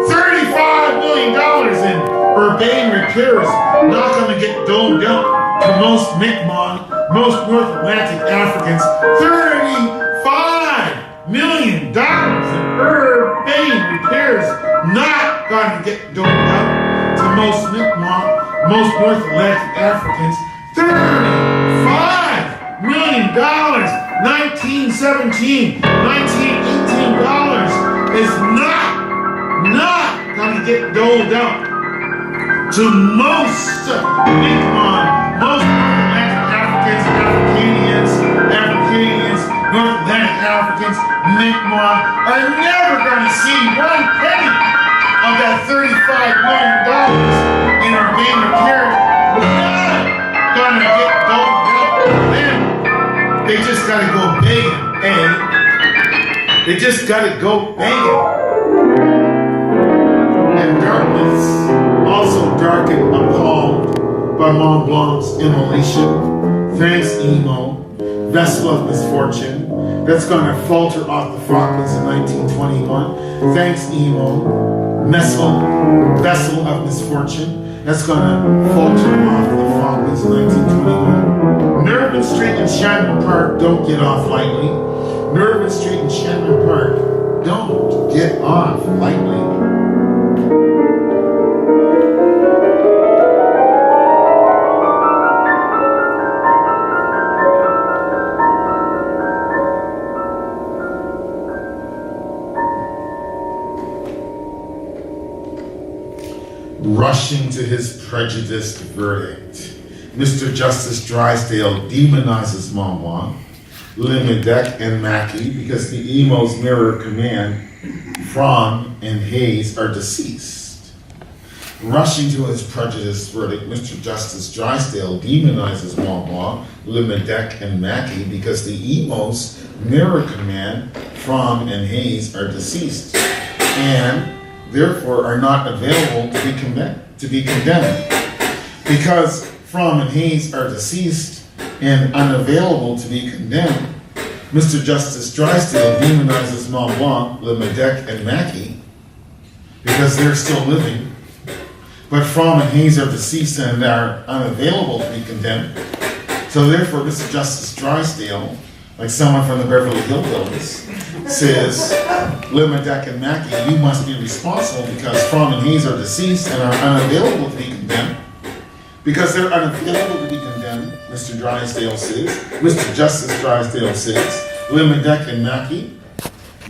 $35 million in urbane repairs not going to get doled out to most Mi'kmaq, most North Atlantic Africans. $35 million in urbane repairs not going to get doled out to most Mi'kmaq, most North Atlantic Africans. $35 million, 1917, 1918 is not gonna get doled out to most Mi'kmaq, most North Atlantic Africans, Africanians, North Atlantic Africans, Mi'kmaq are never gonna see one penny of that $35 million in urbane repair. Not gonna get doled out to them. They just gotta go begging, eh? They just gotta go begging. And darkness also darkened appalled by Mont Blanc's immolation. Thanks, Emo, vessel of misfortune, that's gonna falter off the Falklands in 1921. Thanks, Emo, vessel of misfortune, that's gonna falter off the Falklands in 1921. Nervin Street and Shannon Park don't get off lightly. Nervin Street and Shannon Park don't get off lightly. Rushing to his prejudiced verdict, Mr. Justice Drysdale demonizes Mont Blanc, Limedec, and Mackey because the Emo's mirror command, Fromm and Hayes, are deceased. Rushing to his prejudiced verdict, Mr. Justice Drysdale demonizes Mont Blanc, Limedec, and Mackey because the Emo's mirror command, Fromm and Hayes, are deceased, and therefore are not available to be condemned. Because Fromm and Hayes are deceased and unavailable to be condemned, Mr. Justice Drysdale demonizes Mont Blanc, Limedec, and Mackey because they're still living, but Fromm and Hayes are deceased and are unavailable to be condemned. So therefore, Mr. Justice Drysdale, like someone from the Beverly Hillbillies, says, Limedec and Mackey, you must be responsible because Fromm and Hayes are deceased and are unavailable to be condemned. Because they're unavailable to be condemned, Mr. Drysdale says, Mr. Justice Drysdale says, Limedec and Mackey,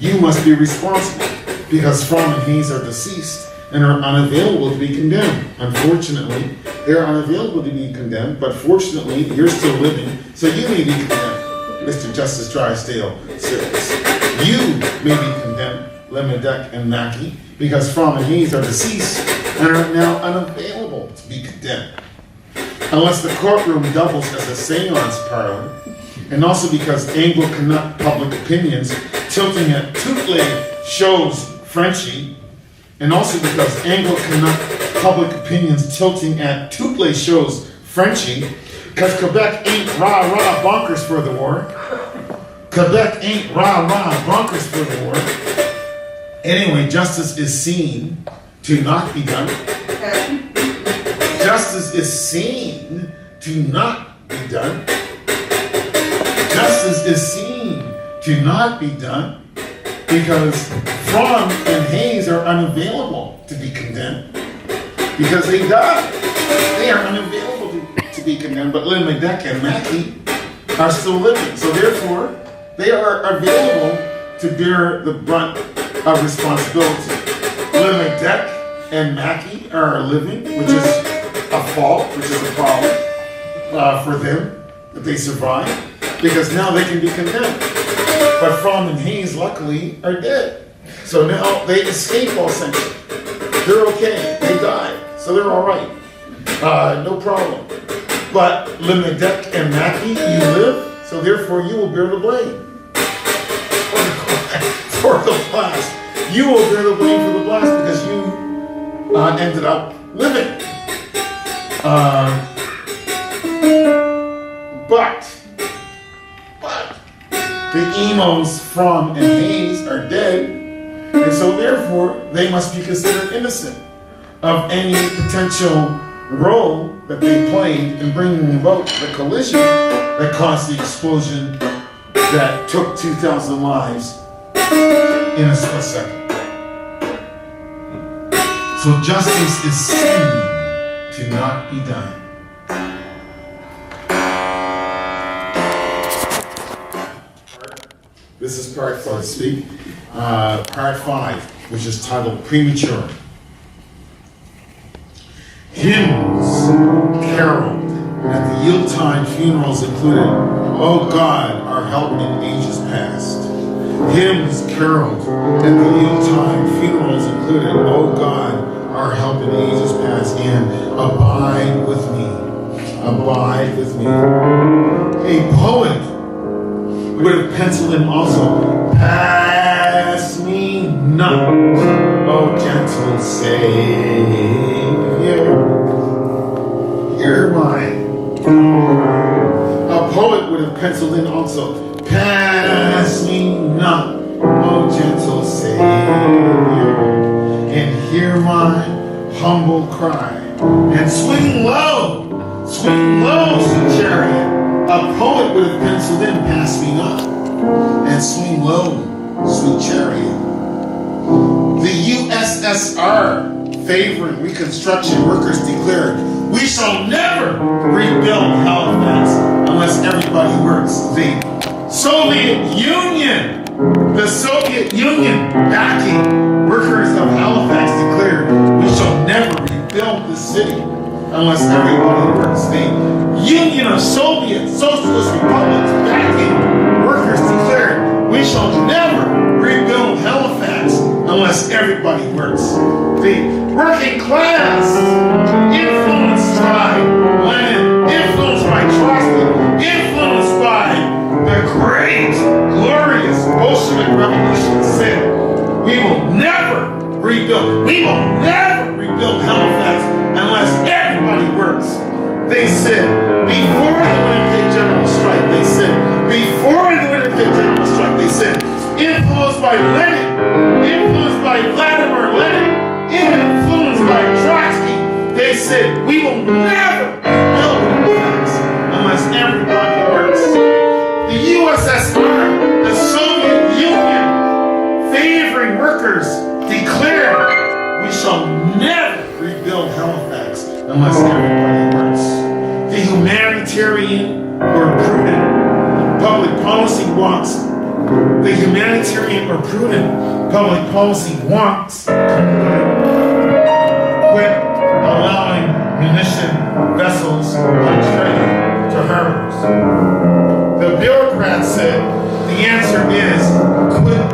you must be responsible because Fromm and Hayes are deceased and are unavailable to be condemned. Unfortunately, they're unavailable to be condemned, but fortunately, you're still living, so you may be condemned. Mr. Justice Drysdale says, you may be condemned, Limedec and Mackey, because Fromm and Hayes are deceased and are now unavailable to be condemned. Unless the courtroom doubles as a seance parlor, and also because Anglo-Canuck public opinions tilting at Toutley shows Frenchie, and also because Anglo-Canuck public opinions tilting at Toutley shows Frenchie, because Quebec ain't rah-rah bonkers for the war. Quebec ain't rah-rah bonkers for the war. Anyway, justice is seen to not be done. Justice is seen to not be done. Justice is seen to not be done because Fromm and Hayes are unavailable to be condemned because they died. They are unavailable to be condemned, but Limedec and Mackey are still living. So therefore, they are available to bear the brunt of responsibility. Limedec and Mackey are living, which is a fault, which is a problem for them that they survive, because now they can be condemned. But Fromm and Hayes, luckily, are dead. So now they escape all censure. They're okay. They died. So they're all right. No problem. But Limedec and Mackey, you live, so therefore you will bear the blame for the blast. You will bear the blame for the blast because you ended up living. But the emos, Fromm and Hayes, are dead, and so therefore they must be considered innocent of any potential role that they played in bringing about the collision that caused the explosion that took 2,000 lives in a split second. So justice is seen to not be done. This is part 4, part 5, which is titled Premature. Hymns caroled at the Yuletide funerals included, "O God, our help in ages past." Hymns caroled at the Yuletide funerals included, "O God, our help in ages past," and "Abide with me, abide with me." A poet would have penciled in also, "Pass me not, O gentle Savior, hear mine." A poet would have penciled in also, "Pass me not, O gentle Savior, and hear my humble cry." And swing low, sweet chariot. A poet would have penciled in, "Pass me not," and swing low, sweet chariot. The USSR, favoring Reconstruction workers, declared, "We shall never rebuild Halifax unless everybody works." The Soviet Union backing workers of Halifax declared, "We shall never rebuild the city unless everybody works." The Union of Soviet Socialist Republics backing workers declared, "We shall never rebuild Halifax unless everybody works." The working class, influenced by Lenin, influenced by Trotsky, influenced by the great, glorious Bolshevik Revolution, said, we will never rebuild Halifax unless everybody works. They said, before the Winnipeg General Strike, influenced by Lenin, influenced by Vladimir Lenin, influenced by Trotsky, they said, we will never build Halifax unless everybody works. The USSR, the Soviet Union, favoring workers, declared, we shall never rebuild Halifax unless everybody works. The humanitarian or prudent public policy wants quit allowing munition vessels on trade to harbors. The bureaucrats said the answer is quit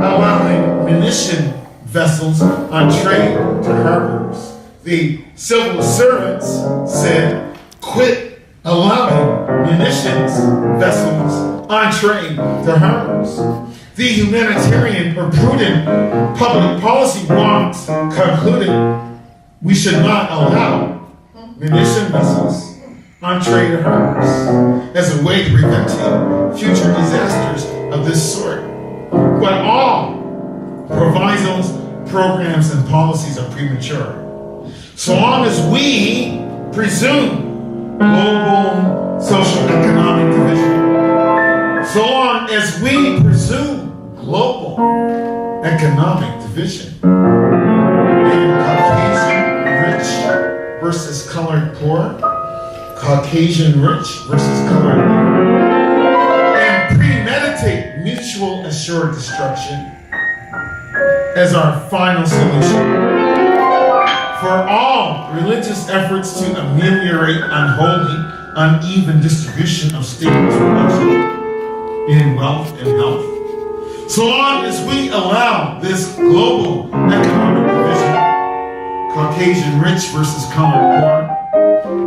allowing munition vessels on trade to harbors. The civil servants said quit allowing munitions vessels on trade to harbors. The humanitarian or prudent public policy wonks concluded we should not allow munition vessels on trade to harbors as a way to prevent future disasters of this sort. But all provisos, programs, and policies are premature. So long as we presume global social economic division, so long as we presume global economic division, and Caucasian rich versus colored poor, Caucasian rich versus colored poor, and premeditate mutual assured destruction as our final solution for all religious efforts to ameliorate unholy, uneven distribution of stable production in wealth and health. So long as we allow this global economic division, Caucasian rich versus colored poor,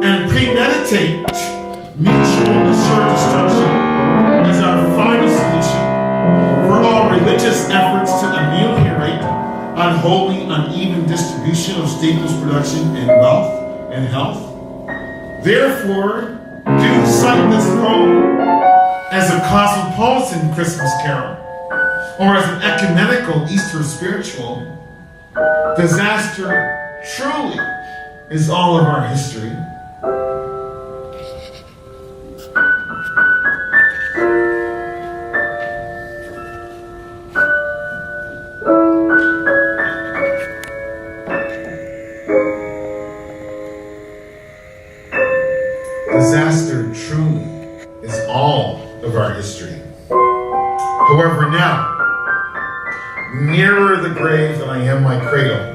and premeditate mutual assured destruction as our final solution for all religious efforts to ameliorate unholy, uneven distribution of staples production in wealth and health. Therefore, do cite this poem as a cosmopolitan Christmas carol, or as an ecumenical Eastern spiritual, disaster truly is all of our history. Disaster truly is all of our history. However, now, nearer the grave than I am my cradle,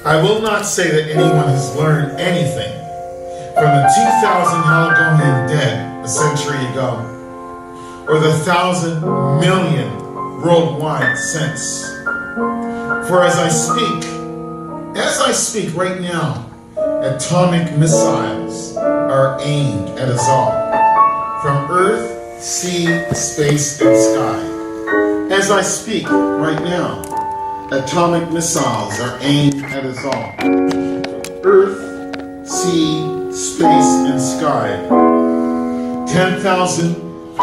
I will not say that anyone has learned anything from the 2,000 Haligonian dead a century ago, or the 1,000 million worldwide since. For as I speak right now, atomic missiles are aimed at us all, from earth, sea, space, and sky. As I speak right now, atomic missiles are aimed at us all. Earth, sea, space, and sky. 10,000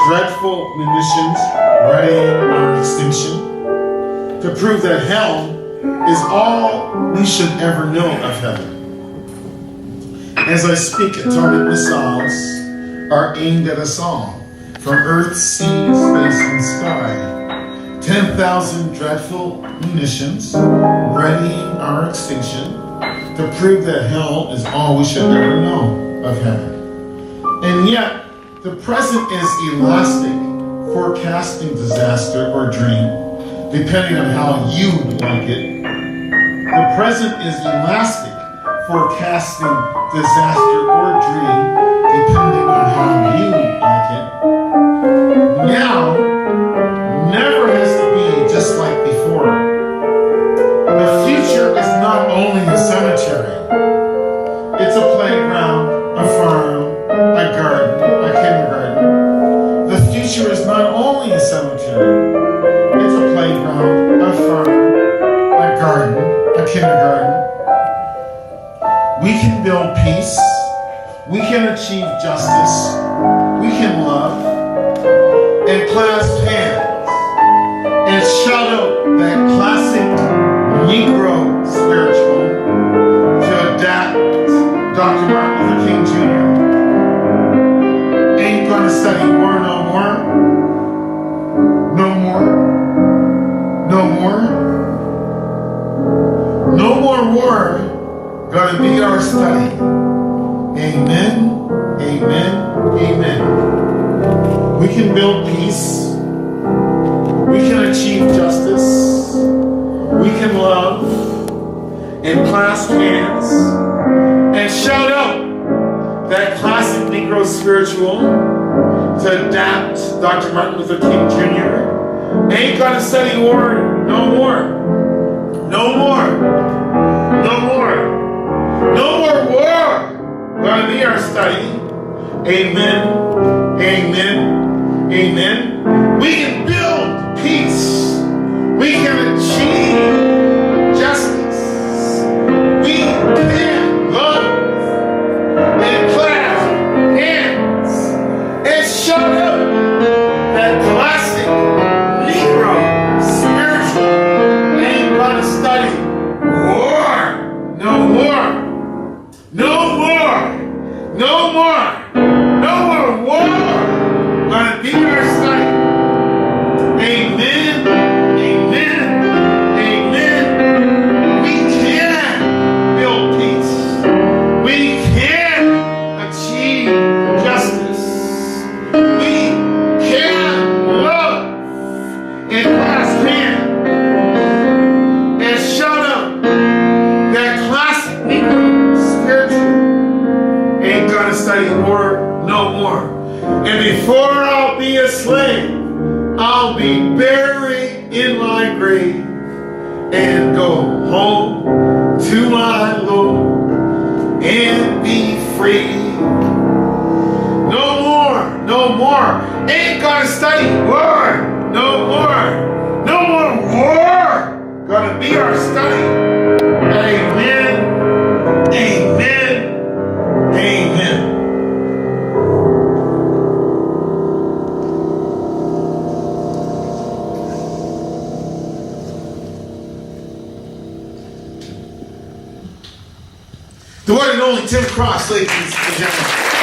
dreadful munitions ready on extinction to prove that hell is all we should ever know of heaven. As I speak, atomic missiles are aimed at us all, from earth, sea, space, and sky. 10,000 dreadful munitions readying our extinction to prove that hell is all we should ever know of heaven. And yet, the present is elastic, forecasting disaster or dream, depending on how you like it. The present is elastic, forecasting disaster or dream, depending on how you like it. Now, never has to be just like before. The future is not only a cemetery. It's a playground, a farm, a garden, a kindergarten. The future is not only a cemetery. It's a playground, a farm, a garden, a kindergarten. We can build peace. We can achieve justice. We can love and clasp hands and shout out that classic Negro spiritual to adapt Dr. Martin Luther King Jr. Ain't gonna study war no more. No more. No more. No more war gonna be our study. Amen. Amen. Amen. We can build peace. We can achieve justice. We can love and clasp hands and shout out that classic Negro spiritual to adapt Dr. Martin Luther King Jr. Ain't gonna study war no more. No more. No more. No more war gonna be our study. Amen. Amen. Amen. We can build peace. We can achieve justice. We can love and clasp hands and shout out that classic Negro spiritual ain't gonna study war. No more. No more. No more. No more war. Gonna be our study. Amen. Amen. Amen. We can build peace. We can achieve justice. We can love and clasp hands and shout out that classic Negro spiritual ain't gonna study war no more. And before I'll be a slave, I'll be buried in my grave and go home to my Lord and be free. No more, no more. Ain't gonna study war no more. No more war gonna be our study. Amen. Amen. Amen. across, ladies and gentlemen.